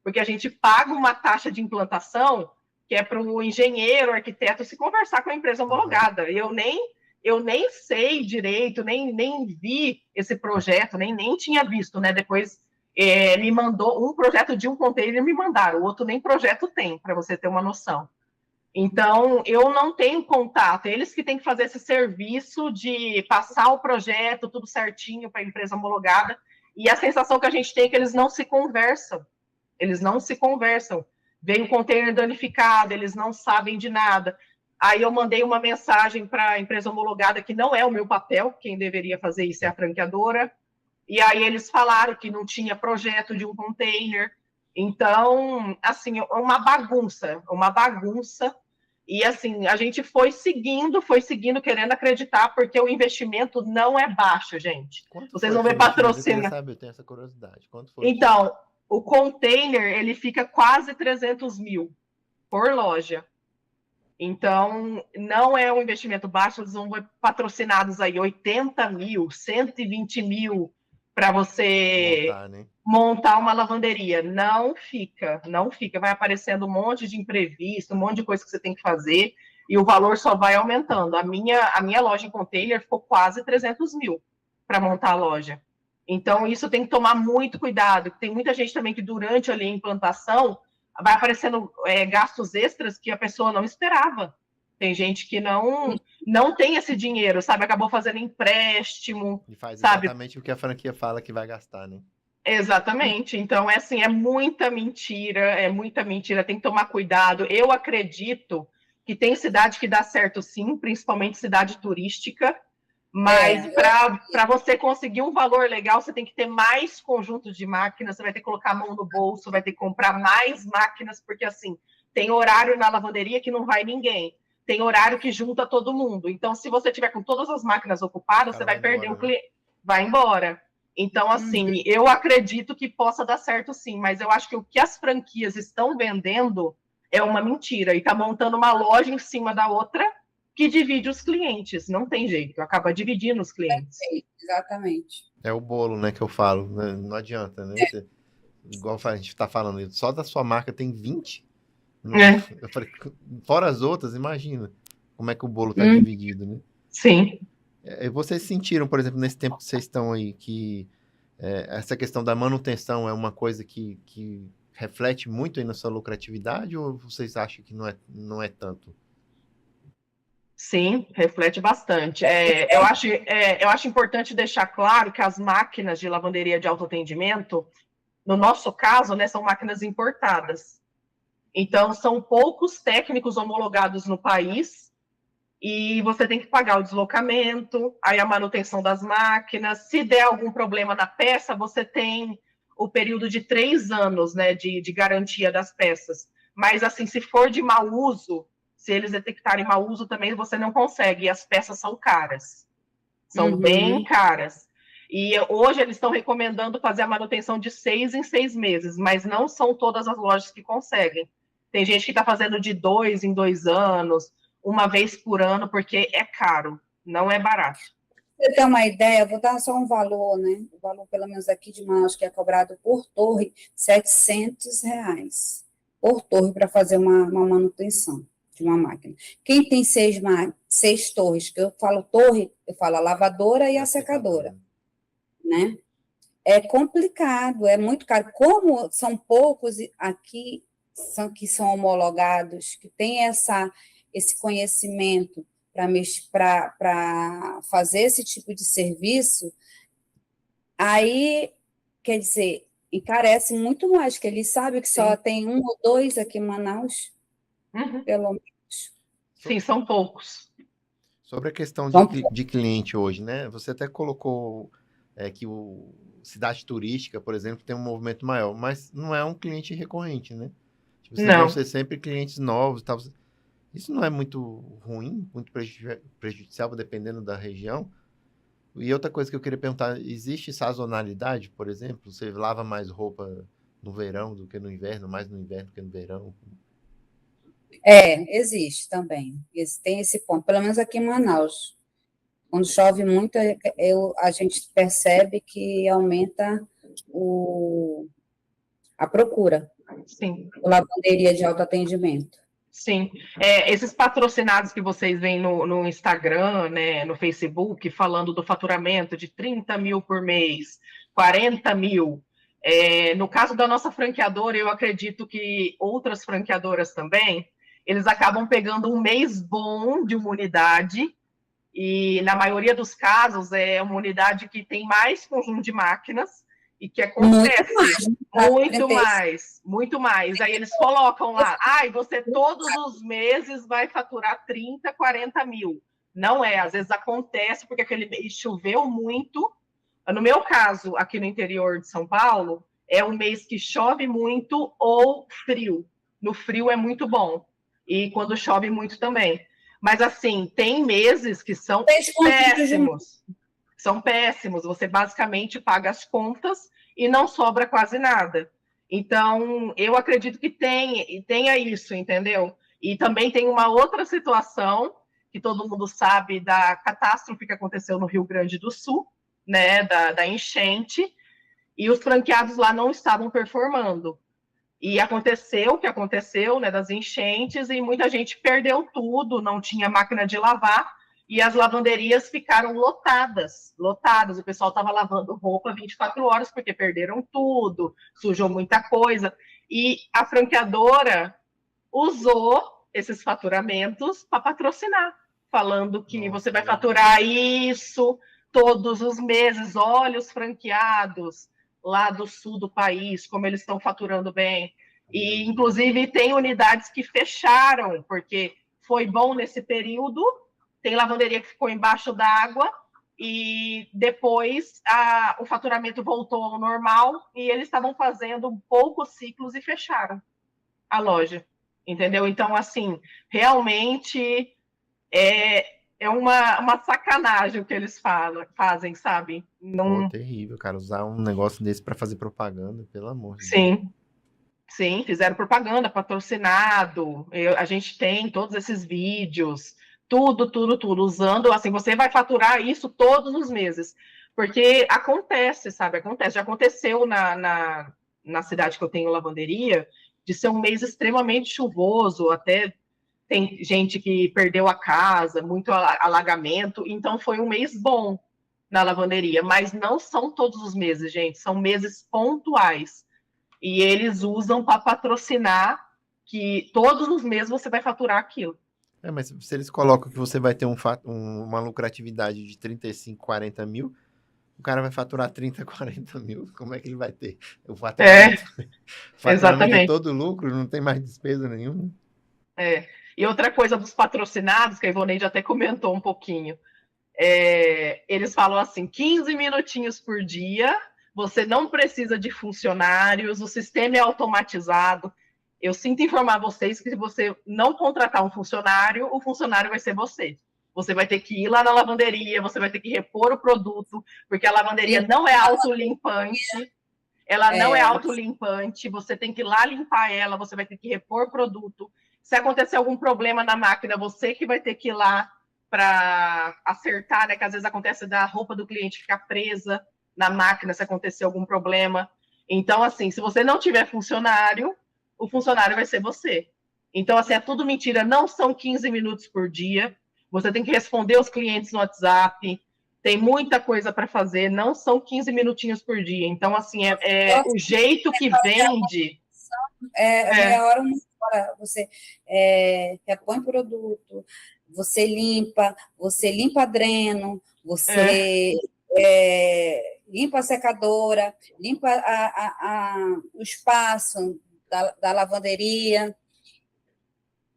porque a gente paga uma taxa de implantação que é para o engenheiro, o arquiteto, se conversar com a empresa homologada. Eu nem sei direito, nem vi esse projeto, nem tinha visto, né? Depois me mandou um projeto de um container, me mandaram, o outro nem projeto tem, para você ter uma noção. Então, eu não tenho contato, eles que têm que fazer esse serviço de passar o projeto, tudo certinho para a empresa homologada, e a sensação que a gente tem é que eles não se conversam, vem um container danificado, eles não sabem de nada. Aí eu mandei uma mensagem para a empresa homologada, que não é o meu papel, quem deveria fazer isso é a franqueadora, e aí eles falaram que não tinha projeto de um container. Então, assim, uma bagunça. E assim, a gente foi seguindo, querendo acreditar, porque o investimento não é baixo, gente. Quanto Vocês foi vão esse ver investimento? Eu queria patrocínio. saber, eu tenho essa curiosidade. Quanto foi que... Então, o container, ele fica quase 300 mil por loja. Então, não é um investimento baixo, eles vão ver patrocinados aí 80 mil, 120 mil para você montar, né? montar uma lavanderia. Não fica. Vai aparecendo um monte de imprevisto, um monte de coisa que você tem que fazer e o valor só vai aumentando. A minha loja em container ficou quase 300 mil para montar a loja. Então, isso tem que tomar muito cuidado. Tem muita gente também que durante ali a implantação vai aparecendo gastos extras que a pessoa não esperava. Tem gente que não tem esse dinheiro, sabe? Acabou fazendo empréstimo, E faz sabe? exatamente o que a franquia fala que vai gastar, né? Exatamente. Então, é muita mentira, tem que tomar cuidado. Eu acredito que tem cidade que dá certo sim, principalmente cidade turística, mas para você conseguir um valor legal, você tem que ter mais conjuntos de máquinas, você vai ter que colocar a mão no bolso, vai ter que comprar mais máquinas, porque assim, tem horário na lavanderia que não vai ninguém. Tem horário que junta todo mundo. Então, se você tiver com todas as máquinas ocupadas, você vai perder o cliente. Vai embora. Então, assim, eu acredito que possa dar certo sim, mas eu acho que o que as franquias estão vendendo é uma mentira. E está montando uma loja em cima da outra que divide os clientes. Não tem jeito, acaba dividindo os clientes. Exatamente. É o bolo, né, que eu falo. Né? Não adianta, né? Você, igual a gente está falando, só da sua marca tem 20. Eu falei, fora as outras, imagina como é que o bolo está dividido, né? Sim. Vocês sentiram, por exemplo, nesse tempo que vocês estão aí, que essa questão da manutenção é uma coisa que reflete muito aí na sua lucratividade, ou vocês acham que não é tanto? Sim, reflete bastante. Eu acho importante deixar claro que as máquinas de lavanderia de autoatendimento, no nosso caso, né, são máquinas importadas. Então, são poucos técnicos homologados no país e você tem que pagar o deslocamento, aí a manutenção das máquinas. Se der algum problema na peça, você tem o período de 3 anos, né, de garantia das peças. Mas, assim, se for de mau uso, se eles detectarem mau uso também, você não consegue. E as peças são caras. São bem caras. E hoje eles estão recomendando fazer a manutenção de 6 em 6 meses, mas não são todas as lojas que conseguem. Tem gente que está fazendo de 2 em 2 anos, uma vez por ano, porque é caro, não é barato. Você tem uma ideia, vou dar só um valor, né? O valor, pelo menos aqui de Manaus, que é cobrado por torre, R$700 por torre para fazer uma manutenção de uma máquina. Quem tem 6 torres, que eu falo torre, eu falo a lavadora e a secadora, né? É complicado, é muito caro. Como são poucos aqui que são homologados, que têm esse conhecimento para fazer esse tipo de serviço, aí, quer dizer, encarece muito mais, que eles sabem que só tem 1 ou 2 aqui em Manaus, pelo menos. Sim, são poucos. Sobre a questão de cliente hoje, né? Você até colocou que o cidade turística, por exemplo, tem um movimento maior, mas não é um cliente recorrente, né? Tipo, vocês vão ser sempre clientes novos e tal. Isso não é muito ruim, muito prejudicial, dependendo da região? E outra coisa que eu queria perguntar, existe sazonalidade, por exemplo? Você lava mais roupa no verão do que no inverno, mais no inverno do que no verão? Existe também. Tem esse ponto, pelo menos aqui em Manaus. Quando chove muito, a gente percebe que aumenta a procura. Sim. Lavanderia de autoatendimento. Sim. Esses patrocinados que vocês veem no Instagram, né, no Facebook, falando do faturamento de 30 mil por mês, 40 mil. No caso da nossa franqueadora, eu acredito que outras franqueadoras também, eles acabam pegando um mês bom de uma unidade, e na maioria dos casos é uma unidade que tem mais conjunto de máquinas e que acontece muito mais. Aí eles colocam lá, você todos os meses vai faturar 30, 40 mil. Não é, às vezes acontece porque aquele mês choveu muito. No meu caso, aqui no interior de São Paulo, é um mês que chove muito ou frio. No frio é muito bom. e quando chove muito também. Mas, assim, tem meses que são 6 pontos de multa. péssimos. São péssimos. Você basicamente paga as contas e não sobra quase nada. Então, eu acredito que tenha isso, entendeu? E também tem uma outra situação que todo mundo sabe da catástrofe que aconteceu no Rio Grande do Sul, né, da enchente, e os franqueados lá não estavam performando. E aconteceu o que aconteceu, né, das enchentes, e muita gente perdeu tudo, não tinha máquina de lavar, e as lavanderias ficaram lotadas. O pessoal estava lavando roupa 24 horas, porque perderam tudo, sujou muita coisa. E a franqueadora usou esses faturamentos para patrocinar, falando que você vai faturar isso todos os meses. Olha os franqueados lá do sul do país, como eles estão faturando bem. E, inclusive, tem unidades que fecharam, porque foi bom nesse período. Tem lavanderia que ficou embaixo d'água e depois o faturamento voltou ao normal e eles estavam fazendo poucos ciclos e fecharam a loja, entendeu? Então, assim, realmente é uma sacanagem o que eles fazem, sabe? Não... Terrível, cara, usar um negócio desse para fazer propaganda, pelo amor de Deus. Sim. Sim, fizeram propaganda, patrocinado. A gente tem todos esses vídeos, tudo, usando, assim, você vai faturar isso todos os meses. Porque acontece, sabe? Acontece. Já aconteceu na cidade que eu tenho lavanderia, de ser um mês extremamente chuvoso, até tem gente que perdeu a casa, muito alagamento, então foi um mês bom na lavanderia, mas não são todos os meses, gente, são meses pontuais. E eles usam para patrocinar que todos os meses você vai faturar aquilo. Mas se eles colocam que você vai ter uma lucratividade de 35, 40 mil, o cara vai faturar 30, 40 mil, como é que ele vai ter? O faturamento, faturamento é todo lucro, não tem mais despesa nenhuma. E outra coisa dos patrocinados, que a Ivoneide até comentou um pouquinho, eles falam assim, 15 minutinhos por dia, você não precisa de funcionários, o sistema é automatizado. Eu sinto informar vocês que se você não contratar um funcionário, o funcionário vai ser você. Você vai ter que ir lá na lavanderia, você vai ter que repor o produto, porque a lavanderia não é autolimpante. Ela não é autolimpante, você tem que ir lá limpar ela, você vai ter que repor o produto. Se acontecer algum problema na máquina, você que vai ter que ir lá para acertar, né? Que às vezes acontece da roupa do cliente ficar presa na máquina se acontecer algum problema. Então, assim, se você não tiver funcionário, o funcionário vai ser você. Então, assim, é tudo mentira. Não são 15 minutos por dia. Você tem que responder os clientes no WhatsApp. Tem muita coisa para fazer. Não são 15 minutinhos por dia. Então, assim, o jeito que vende... meia hora, uma hora. Você repõe produto, você limpa dreno, você... limpa a secadora, limpa o espaço da lavanderia.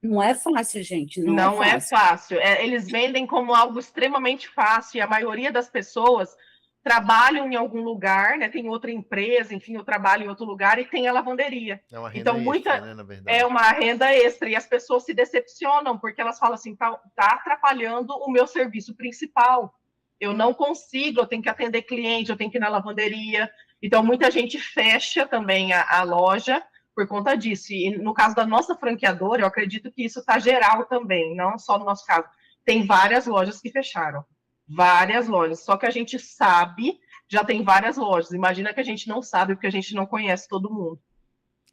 Não é fácil, gente. Não é fácil. Eles vendem como algo extremamente fácil, e a maioria das pessoas trabalham em algum lugar, né? Tem outra empresa, enfim, eu trabalho em outro lugar e tem a lavanderia. É uma renda extra, né, na verdade. É uma renda extra, e as pessoas se decepcionam, porque elas falam assim, tá atrapalhando o meu serviço principal. Eu não consigo, eu tenho que atender cliente, eu tenho que ir na lavanderia. Então, muita gente fecha também a loja por conta disso. E no caso da nossa franqueadora, eu acredito que isso está geral também, não só no nosso caso. Tem várias lojas que fecharam. Várias lojas. Só que a gente sabe, já tem várias lojas. Imagina que a gente não sabe, porque a gente não conhece todo mundo.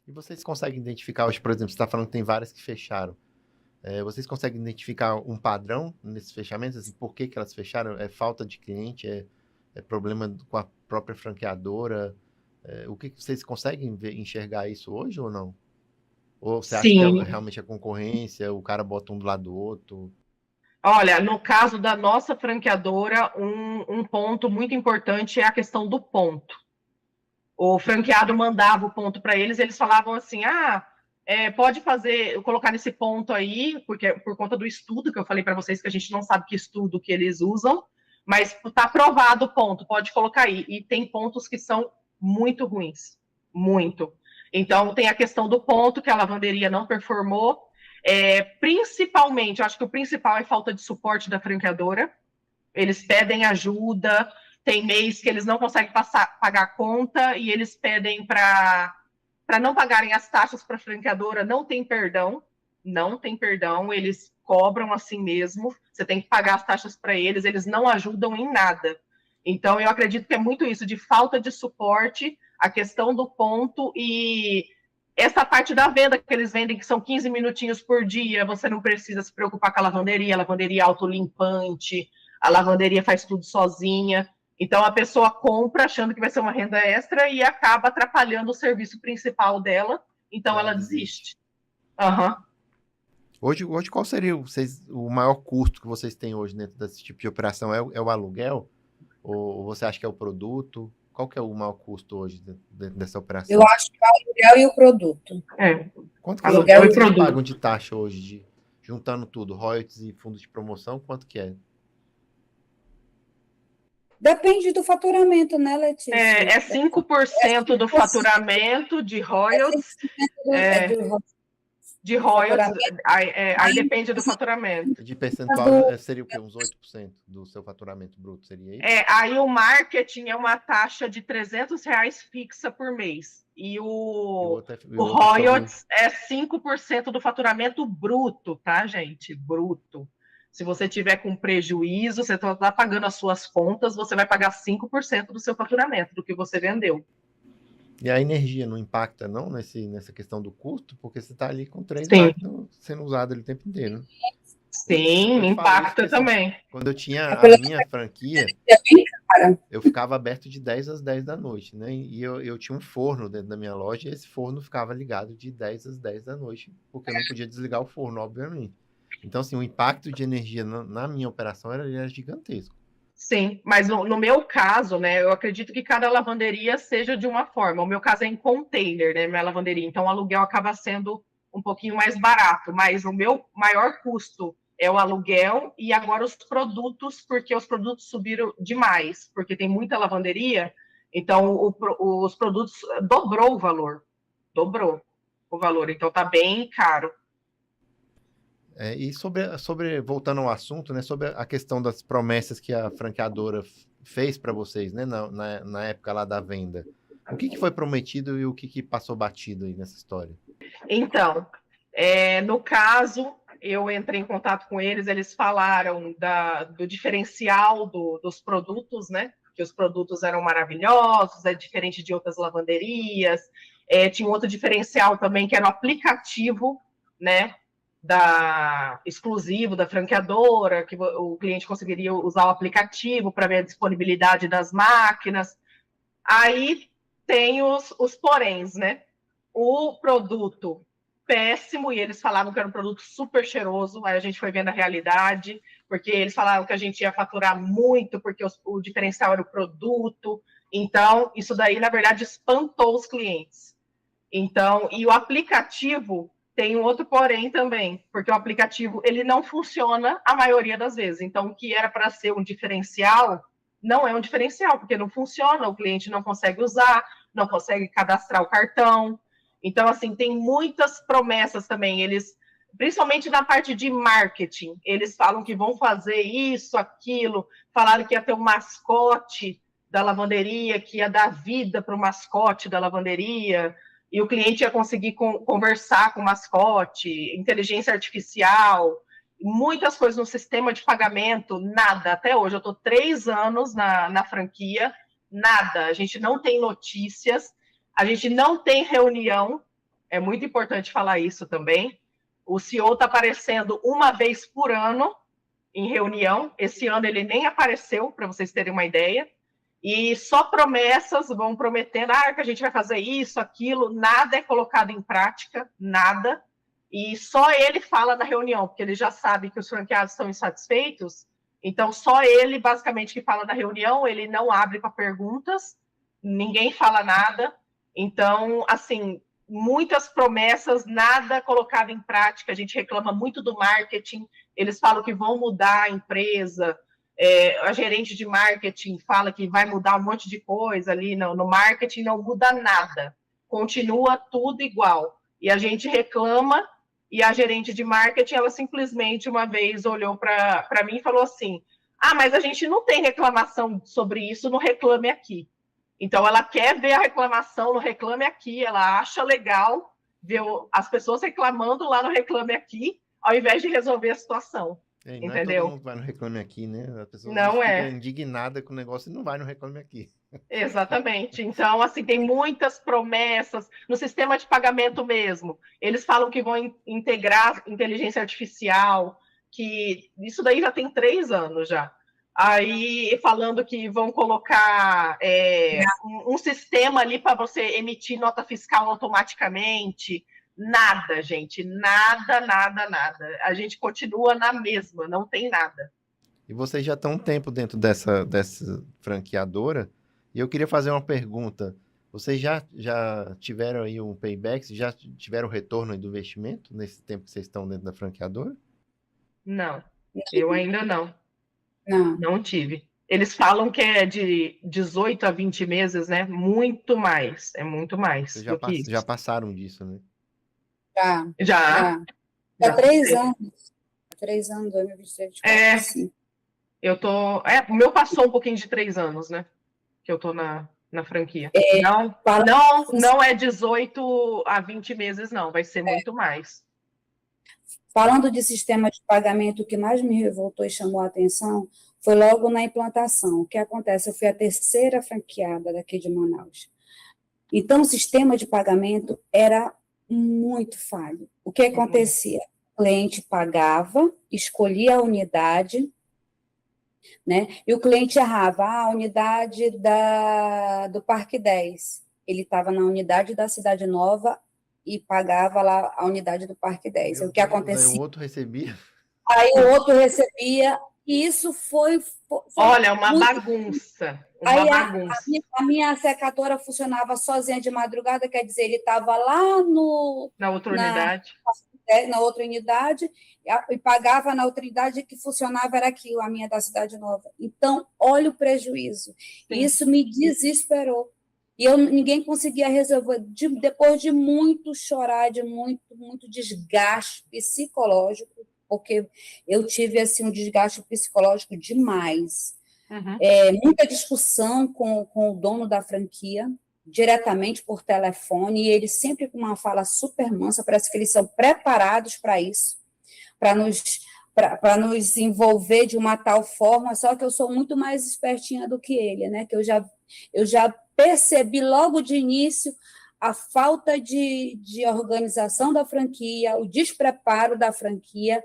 E vocês conseguem identificar, hoje, por exemplo, você está falando que tem várias que fecharam. Vocês conseguem identificar um padrão nesses fechamentos? Assim, por que elas fecharam? É falta de cliente? É problema com a própria franqueadora? O que vocês conseguem enxergar isso hoje ou não? Ou você acha que é realmente a concorrência, o cara bota um do lado do outro? Olha, no caso da nossa franqueadora, um ponto muito importante é a questão do ponto. O franqueado mandava o ponto para eles, eles falavam assim, pode colocar nesse ponto aí, porque por conta do estudo que eu falei para vocês, que a gente não sabe que estudo que eles usam, mas está aprovado o ponto, pode colocar aí. E tem pontos que são muito ruins, muito. Então, tem a questão do ponto, que a lavanderia não performou, Principalmente, eu acho que o principal é falta de suporte da franqueadora. Eles pedem ajuda, tem mês que eles não conseguem pagar a conta e eles pedem para não pagarem as taxas para a franqueadora, não tem perdão, eles cobram assim mesmo, você tem que pagar as taxas para eles não ajudam em nada. Então, eu acredito que é muito isso, de falta de suporte, a questão do ponto e essa parte da venda que eles vendem, que são 15 minutinhos por dia, você não precisa se preocupar com a lavanderia autolimpante, a lavanderia faz tudo sozinha. Então, a pessoa compra achando que vai ser uma renda extra e acaba atrapalhando o serviço principal dela, então ela desiste. Uhum. Hoje, qual seria o maior custo que vocês têm hoje dentro desse tipo de operação? É o aluguel? Ou você acha que é o produto? Qual que é o maior custo hoje dentro dessa operação? Eu acho que é o aluguel e o produto. Quanto que vocês pagam de taxa hoje, juntando tudo, royalties e fundos de promoção, quanto que é? Depende do faturamento, né, Letícia? É 5% do faturamento de royalties. De royalties, aí depende do faturamento. De percentual seria o quê? Uns 8% do seu faturamento bruto, seria isso? Aí o marketing é uma taxa de R$300 fixa por mês. E o royalties é 5% do faturamento bruto, tá, gente? Bruto. Se você tiver com prejuízo, você está pagando as suas contas, você vai pagar 5% do seu faturamento, do que você vendeu. E a energia não impacta, não, nessa questão do custo? Porque você está ali com 3 máquinas sendo usado ali o tempo inteiro. Né? Sim, impacta também. Quando eu tinha a minha franquia, eu ficava aberto de 10 às 10 da noite, né? E eu tinha um forno dentro da minha loja e esse forno ficava ligado de 10 às 10 da noite, porque eu não podia desligar o forno, obviamente. Então, assim, o impacto de energia na minha operação era gigantesco. Sim, mas no meu caso, né, eu acredito que cada lavanderia seja de uma forma. O meu caso é em container, né, minha lavanderia. Então, o aluguel acaba sendo um pouquinho mais barato, mas o meu maior custo é o aluguel e agora os produtos, porque os produtos subiram demais, porque tem muita lavanderia, então os produtos dobrou o valor, então tá bem caro. E sobre voltando ao assunto, né, sobre a questão das promessas que a franqueadora fez para vocês, né, na época lá da venda, o que foi prometido e o que passou batido aí nessa história? Então, no caso, eu entrei em contato com eles falaram do diferencial dos produtos, né, que os produtos eram maravilhosos, é diferente de outras lavanderias, tinha um outro diferencial também, que era o aplicativo, né, exclusivo da franqueadora, que o cliente conseguiria usar o aplicativo para ver a disponibilidade das máquinas. Aí tem os poréns, né? O produto péssimo, e eles falavam que era um produto super cheiroso, aí a gente foi vendo a realidade, porque eles falavam que a gente ia faturar muito, porque o diferencial era o produto. Então, isso daí, na verdade, espantou os clientes. Então, e o aplicativo tem um outro porém também, porque o aplicativo ele não funciona a maioria das vezes. Então, o que era para ser um diferencial, não é um diferencial, porque não funciona, o cliente não consegue usar, não consegue cadastrar o cartão. Então, assim, tem muitas promessas também. Eles, principalmente na parte de marketing, eles falam que vão fazer isso, aquilo, falaram que ia ter um mascote da lavanderia, que ia dar vida para o mascote da lavanderia, e o cliente ia conseguir conversar com o mascote, inteligência artificial, muitas coisas no sistema de pagamento, nada. Até hoje, eu estou 3 anos na franquia, nada. A gente não tem notícias, a gente não tem reunião, é muito importante falar isso também. O CEO está aparecendo uma vez por ano em reunião, esse ano ele nem apareceu, para vocês terem uma ideia. E só promessas, vão prometendo, que a gente vai fazer isso, aquilo, nada é colocado em prática, nada. E só ele fala na reunião, porque ele já sabe que os franqueados estão insatisfeitos, então só ele, basicamente, que fala na reunião, ele não abre para perguntas, ninguém fala nada. Então, assim, muitas promessas, nada colocado em prática, a gente reclama muito do marketing, eles falam que vão mudar a empresa, a gerente de marketing fala que vai mudar um monte de coisa ali no marketing, não muda nada, continua tudo igual. E a gente reclama E a gerente de marketing, ela simplesmente uma vez olhou para mim e falou assim: ah, mas a gente não tem reclamação sobre isso no Reclame Aqui. Então, ela quer ver a reclamação no Reclame Aqui, ela acha legal ver as pessoas reclamando lá no Reclame Aqui, ao invés de resolver a situação. Não entendeu? É todo mundo que vai no Reclame Aqui, né? A pessoa Não fica indignada com o negócio e não vai no Reclame Aqui. Exatamente. Então, assim, tem muitas promessas no sistema de pagamento mesmo. Eles falam que vão integrar inteligência artificial, que isso daí já tem 3 anos já. Aí, falando que vão colocar um sistema ali para você emitir nota fiscal automaticamente. Nada, gente. Nada, nada, nada. A gente continua na mesma, não tem nada. E vocês já estão um tempo dentro dessa franqueadora, e eu queria fazer uma pergunta. Vocês já tiveram aí um payback? Já tiveram retorno do investimento nesse tempo que vocês estão dentro da franqueadora? Não, eu ainda não. Não. Não tive. Eles falam que é de 18 a 20 meses, né? Muito mais. É muito mais. Vocês do que isso. já passaram disso, né? Já. Há 3 anos. 3 anos, 2023. Sim. Eu tô. O meu passou um pouquinho de 3 anos, né? Que eu tô na franquia. Não é 18 a 20 meses, não. Vai ser muito mais. Falando de sistema de pagamento, o que mais me revoltou e chamou a atenção foi logo na implantação. O que acontece? Eu fui a 3ª franqueada daqui de Manaus. Então, o sistema de pagamento era muito falho. O que acontecia? O cliente pagava, escolhia a unidade, né? E o cliente errava a unidade do Parque 10. Ele estava na unidade da Cidade Nova e pagava lá a unidade do Parque 10. O que acontecia? Aí o outro recebia. Aí o outro recebia, e isso foi Olha, uma bagunça. A minha secadora funcionava sozinha de madrugada, quer dizer, ele estava lá na outra unidade. Na outra unidade, e pagava na outra unidade, que funcionava era aquilo, a minha da Cidade Nova. Então, olha o prejuízo. Sim. Isso me desesperou. E ninguém conseguia resolver, depois de muito chorar, de muito desgaste psicológico, porque eu tive assim, um desgaste psicológico demais. Uhum. Muita discussão com o dono da franquia, diretamente por telefone, e eles sempre com uma fala super mansa, parece que eles são preparados para isso, para nos envolver de uma tal forma, só que eu sou muito mais espertinha do que ele, né? Que eu já percebi logo de início a falta de organização da franquia, o despreparo da franquia.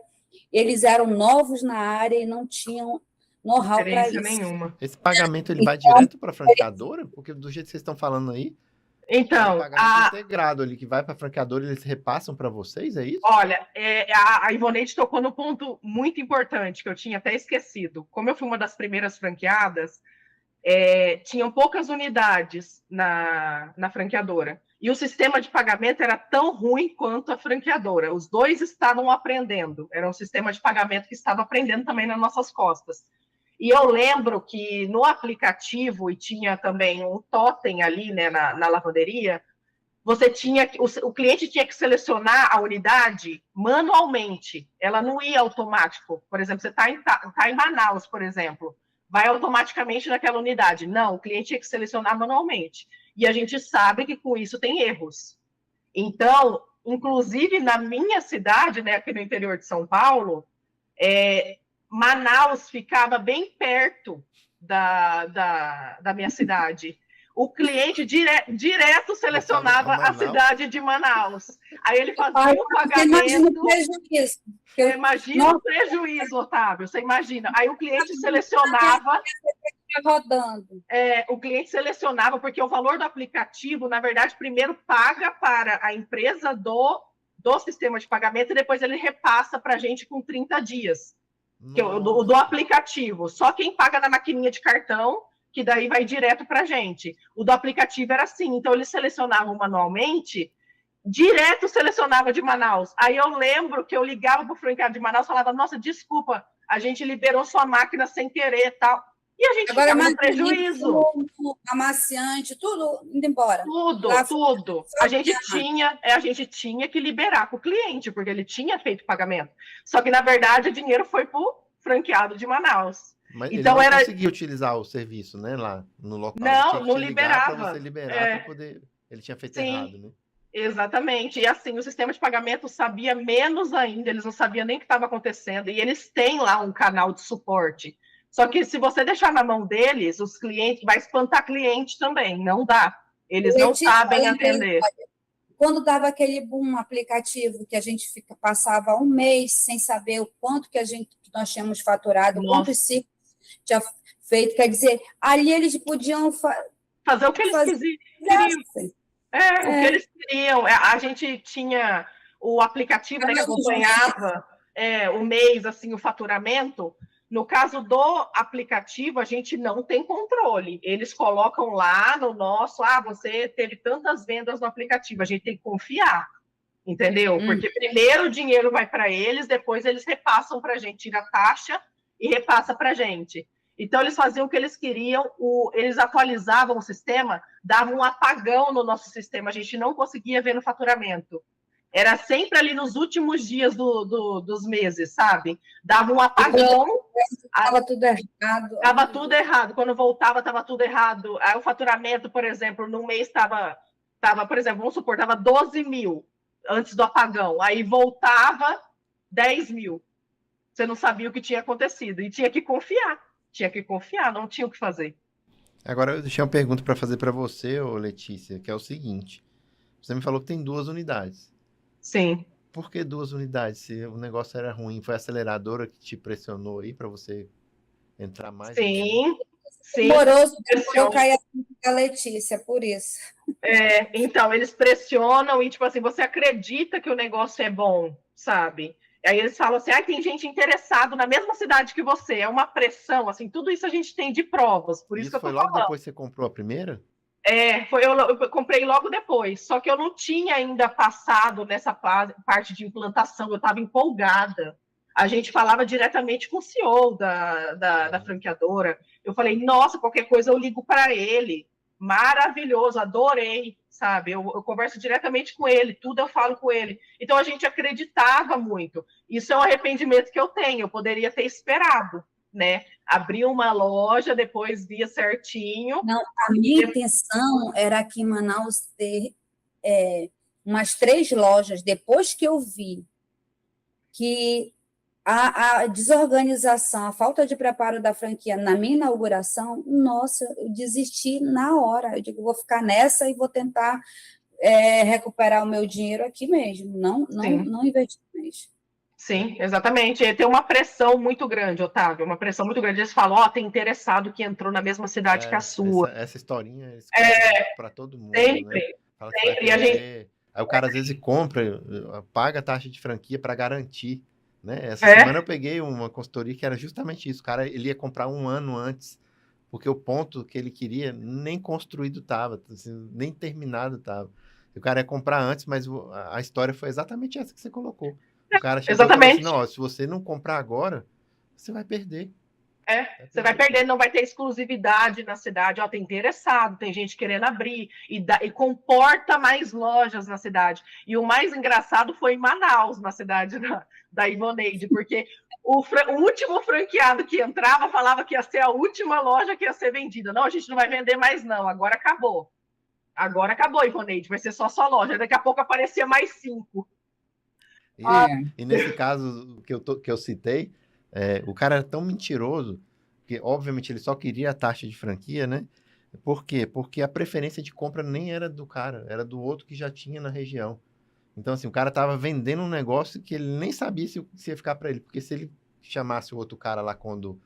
Eles eram novos na área e não tinham know-how para isso. Nenhuma. Esse pagamento ele vai direto para a franqueadora? Porque do jeito que vocês estão falando aí, então, é um pagamento integrado ali, que vai para a franqueadora e eles repassam para vocês, é isso? Olha, a Ivonete tocou no ponto muito importante, que eu tinha até esquecido. Como eu fui uma das primeiras franqueadas, tinham poucas unidades na franqueadora. E o sistema de pagamento era tão ruim quanto a franqueadora. Os dois estavam aprendendo. Era um sistema de pagamento que estava aprendendo também nas nossas costas. E eu lembro que no aplicativo, e tinha também um totem ali, né, na lavanderia, o cliente tinha que selecionar a unidade manualmente. Ela não ia automático. Por exemplo, você está em Manaus, por exemplo, vai automaticamente naquela unidade. Não, o cliente tinha que selecionar manualmente. E a gente sabe que com isso tem erros. Então, inclusive na minha cidade, né, aqui no interior de São Paulo, Manaus ficava bem perto da minha cidade. O cliente direto selecionava a cidade de Manaus. Aí ele fazia o pagamento. Imagina o prejuízo, Otávio. Você imagina. Aí o cliente selecionava. Rodando. O cliente selecionava, porque o valor do aplicativo, na verdade, primeiro paga para a empresa do sistema de pagamento e depois ele repassa para a gente com 30 dias. Que do aplicativo. Só quem paga na maquininha de cartão, que daí vai direto para a gente. O do aplicativo era assim, então eles selecionavam manualmente, direto selecionava de Manaus. Aí eu lembro que eu ligava para o franqueado de Manaus e falava, nossa, desculpa, a gente liberou sua máquina sem querer, tal. E a gente Agora, ficava no prejuízo. Amaciante, tudo indo embora. Tudo. A gente tinha que liberar para o cliente, porque ele tinha feito pagamento. Só que, na verdade, o dinheiro foi para o franqueado de Manaus. Mas então, ele não conseguia utilizar o serviço, né, lá no local. Não liberava. Para você liberar, para poder... Ele tinha feito errado, né? Exatamente. E assim, o sistema de pagamento sabia menos ainda, eles não sabiam nem o que estava acontecendo. E eles têm lá um canal de suporte. Só que se você deixar na mão deles, os clientes, vai espantar cliente também, não dá. Eles não sabem atender. Quando dava aquele boom aplicativo que a gente passava um mês sem saber o quanto que nós tínhamos faturado, quantos ciclos tinha feito, quer dizer, ali eles podiam fazer o que eles queriam. O que eles queriam. A gente tinha o aplicativo, né, que acompanhava o mês, assim, o faturamento. No caso do aplicativo, a gente não tem controle. Eles colocam lá no nosso, você teve tantas vendas no aplicativo, a gente tem que confiar, entendeu? Porque primeiro o dinheiro vai para eles, depois eles repassam para a gente, tira a taxa e repassa para a gente. Então, eles faziam o que eles queriam, eles atualizavam o sistema, davam um apagão no nosso sistema, a gente não conseguia ver no faturamento. Era sempre ali nos últimos dias dos meses, sabe? Dava um apagão. Estava tudo errado. Estava tudo errado. Quando voltava, estava tudo errado. Aí o faturamento, por exemplo, no mês estava, por exemplo, vamos supor, estava 12 mil antes do apagão. Aí voltava 10 mil. Você não sabia o que tinha acontecido. E tinha que confiar. Não tinha o que fazer. Agora, eu deixei uma pergunta para fazer para você, Letícia, que é o seguinte. Você me falou que tem 2 unidades. Sim. Por que 2 unidades? Se o negócio era ruim, foi a aceleradora que te pressionou aí para você entrar mais? Sim. Moroso, eu caí a Letícia, por isso. Então, eles pressionam e, tipo assim, você acredita que o negócio é bom, sabe? Aí eles falam assim, tem gente interessada na mesma cidade que você. É uma pressão, assim, tudo isso a gente tem de provas. Por isso que eu tô foi logo falando. Depois que você comprou a primeira? Eu comprei logo depois, só que eu não tinha ainda passado nessa parte de implantação, eu estava empolgada. A gente falava diretamente com o CEO da franqueadora. Eu falei, nossa, qualquer coisa eu ligo para ele. Maravilhoso, adorei, sabe? Eu converso diretamente com ele, tudo eu falo com ele. Então a gente acreditava muito. Isso é um arrependimento que eu tenho, eu poderia ter esperado, né? Abrir uma loja, depois via certinho. Não, a minha intenção era aqui em Manaus ter umas 3 lojas. Depois que eu vi que a desorganização, a falta de preparo da franquia na minha inauguração, nossa, eu desisti na hora. Eu digo, vou ficar nessa e vou tentar recuperar o meu dinheiro aqui mesmo, não investir mesmo. Sim, exatamente. Tem uma pressão muito grande, Otávio, uma pressão muito grande. Eles falam, tem interessado que entrou na mesma cidade que a sua. Essa historinha eles para todo mundo, sempre, né? Fala que sempre. Aí o cara às vezes compra, paga a taxa de franquia para garantir, né? Essa semana eu peguei uma consultoria que era justamente isso. O cara, ele ia comprar 1 ano antes, porque o ponto que ele queria nem construído estava, assim, nem terminado estava. O cara ia comprar antes, mas a história foi exatamente essa que você colocou. O cara chegou e falou assim, não, se você não comprar agora, você vai perder. Você vai perder, não vai ter exclusividade na cidade. Tem interessado, tem gente querendo abrir e comporta mais lojas na cidade. E o mais engraçado foi em Manaus, na cidade da Ivoneide, porque o último franqueado que entrava falava que ia ser a última loja que ia ser vendida. Não, a gente não vai vender mais não, agora acabou. Agora acabou, Ivoneide, vai ser só sua loja. Daqui a pouco aparecia mais 5. E nesse caso que eu citei, o cara era tão mentiroso que, obviamente, ele só queria a taxa de franquia, né? Por quê? Porque a preferência de compra nem era do cara, era do outro que já tinha na região. Então, assim, o cara estava vendendo um negócio que ele nem sabia se ia ficar para ele, porque se ele chamasse o outro cara lá quando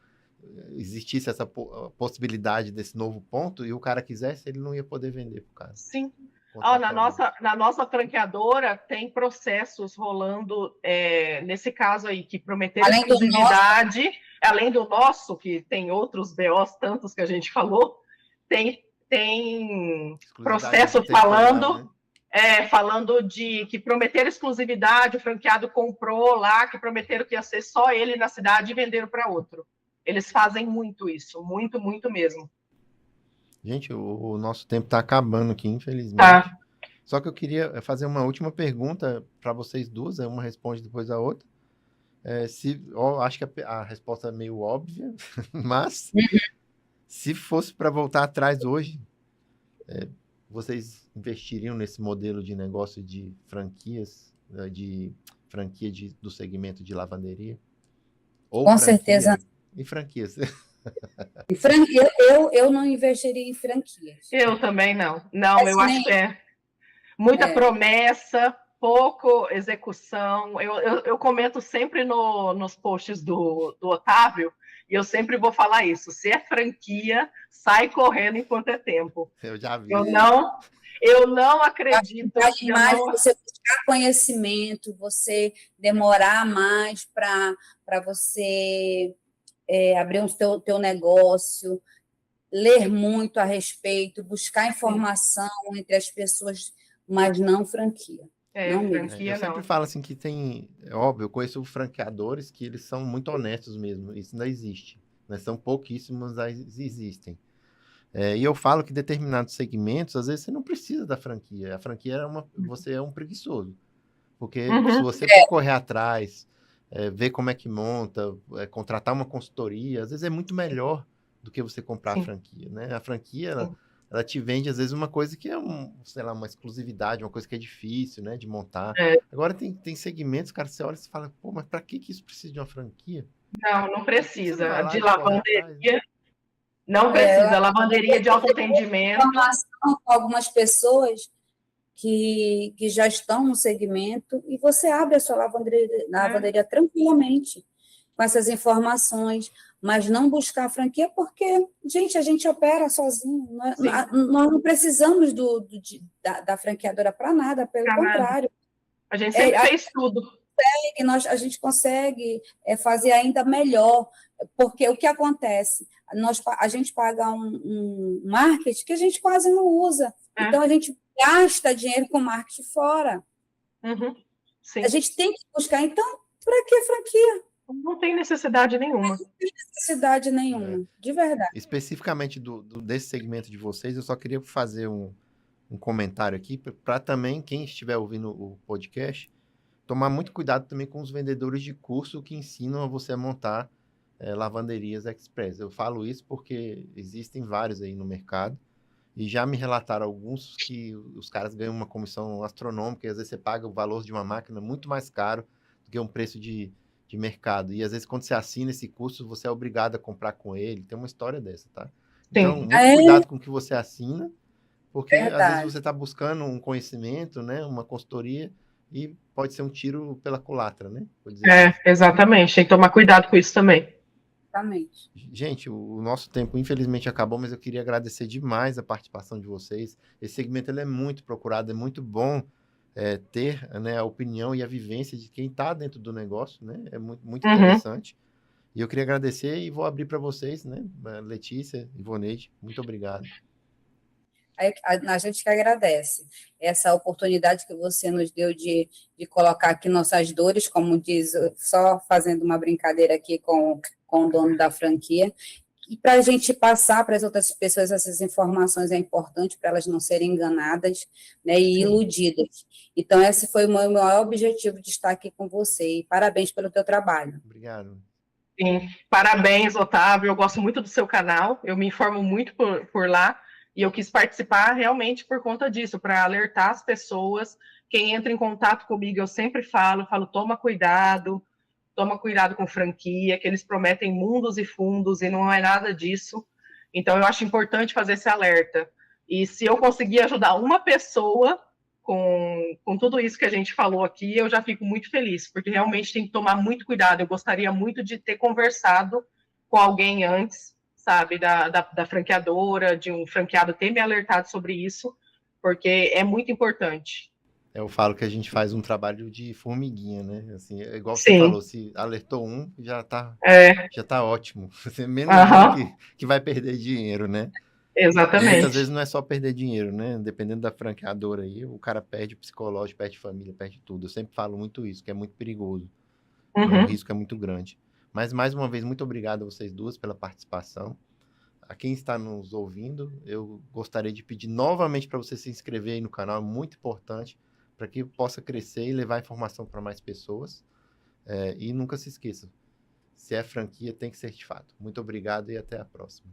existisse essa possibilidade desse novo ponto e o cara quisesse, ele não ia poder vender para o cara. Sim. Na nossa franqueadora tem processos rolando nesse caso aí, que prometeram exclusividade, além do nosso, que tem outros BOs, tantos que a gente falou, tem processo falando, falando de que prometeram exclusividade, o franqueado comprou lá, que prometeram que ia ser só ele na cidade e venderam para outro. Eles fazem muito isso, muito, muito mesmo. Gente, o nosso tempo está acabando aqui, infelizmente. Tá. Só que eu queria fazer uma última pergunta para vocês duas, uma responde depois da outra. Acho que a resposta é meio óbvia, mas se fosse para voltar atrás hoje, vocês investiriam nesse modelo de negócio de franquias, de franquia do segmento de lavanderia? Ou Com franquia, certeza. E franquias? Eu não investiria em franquias. Eu também não. Não, eu acho que é muita promessa, pouco execução. Eu comento sempre nos posts do Otávio, e eu sempre vou falar isso. Se é franquia, sai correndo enquanto é tempo. Eu já vi. Eu não acredito. Você buscar conhecimento, você demorar mais para você abrir o teu negócio, ler muito a respeito, buscar informação entre as pessoas, mas não franquia. Não franquia eu sempre falo assim que é óbvio, eu conheço franqueadores que eles são muito honestos mesmo, isso ainda existe, né? São pouquíssimos, mas existem. E eu falo que determinados segmentos, às vezes você não precisa da franquia, a franquia você é um preguiçoso, porque se você for correr atrás, ver como é que monta, contratar uma consultoria, às vezes é muito melhor do que você comprar a franquia, né? A franquia, ela te vende, às vezes, uma coisa que é, uma exclusividade, uma coisa que é difícil, né, de montar. Agora, tem segmentos, cara, você olha e você fala, pô, mas para que isso precisa de uma franquia? Não precisa. De lavanderia, não precisa. Lavanderia de autoatendimento. Informação com algumas pessoas que já estão no segmento e você abre a sua lavanderia tranquilamente com essas informações, mas não buscar a franquia porque, gente, a gente opera sozinho. Nós não precisamos da franqueadora para nada, pelo contrário. A gente sempre fez tudo. A gente consegue fazer ainda melhor, porque o que acontece? A gente paga um marketing que a gente quase não usa. Então, a gente gasta dinheiro com marketing fora. A gente tem que buscar. Então, para que franquia? Não tem necessidade nenhuma. Não tem necessidade nenhuma, de verdade. Especificamente desse segmento de vocês, eu só queria fazer um comentário aqui para também, quem estiver ouvindo o podcast, tomar muito cuidado também com os vendedores de curso que ensinam a você a montar lavanderias express. Eu falo isso porque existem vários aí no mercado e já me relataram alguns que os caras ganham uma comissão astronômica e às vezes você paga o valor de uma máquina muito mais caro do que um preço de mercado. E às vezes quando você assina esse curso, você é obrigado a comprar com ele. Tem uma história dessa, tá? Então, muito cuidado com o que você assina, porque às vezes você está buscando um conhecimento, né, uma consultoria, e pode ser um tiro pela culatra, né? Exatamente. Tem que tomar cuidado com isso também. Exatamente. Gente, o nosso tempo infelizmente acabou, mas eu queria agradecer demais a participação de vocês. Esse segmento ele é muito procurado, é muito bom ter, né, a opinião e a vivência de quem está dentro do negócio, né? É muito, muito interessante. E eu queria agradecer e vou abrir para vocês, né? Letícia, Ivoneide, muito obrigado. A gente que agradece essa oportunidade que você nos deu de colocar aqui nossas dores, como diz, só fazendo uma brincadeira aqui com o dono da franquia, e para a gente passar para as outras pessoas essas informações é importante para elas não serem enganadas, né, e iludidas. Então, esse foi o meu maior objetivo de estar aqui com você, e parabéns pelo teu trabalho. Obrigado. Sim, parabéns, Otávio, eu gosto muito do seu canal, eu me informo muito por lá, e eu quis participar realmente por conta disso, para alertar as pessoas. Quem entra em contato comigo, eu sempre falo, toma cuidado com franquia, que eles prometem mundos e fundos, e não é nada disso. Então, eu acho importante fazer esse alerta. E se eu conseguir ajudar uma pessoa com tudo isso que a gente falou aqui, eu já fico muito feliz, porque realmente tem que tomar muito cuidado. Eu gostaria muito de ter conversado com alguém antes, sabe, da franqueadora, de um franqueado ter me alertado sobre isso, porque é muito importante. Eu falo que a gente faz um trabalho de formiguinha, né? Assim, igual você falou, se alertou um, já tá ótimo. Você menos que vai perder dinheiro, né? Exatamente. Muitas vezes não é só perder dinheiro, né? Dependendo da franqueadora aí, o cara perde o psicológico, perde família, perde tudo. Eu sempre falo muito isso, que é muito perigoso. O risco é muito grande. Mas, mais uma vez, muito obrigado a vocês duas pela participação. A quem está nos ouvindo, eu gostaria de pedir novamente para você se inscrever aí no canal, é muito importante para que possa crescer e levar informação para mais pessoas. E nunca se esqueça, se é franquia, tem que ser de fato. Muito obrigado e até a próxima.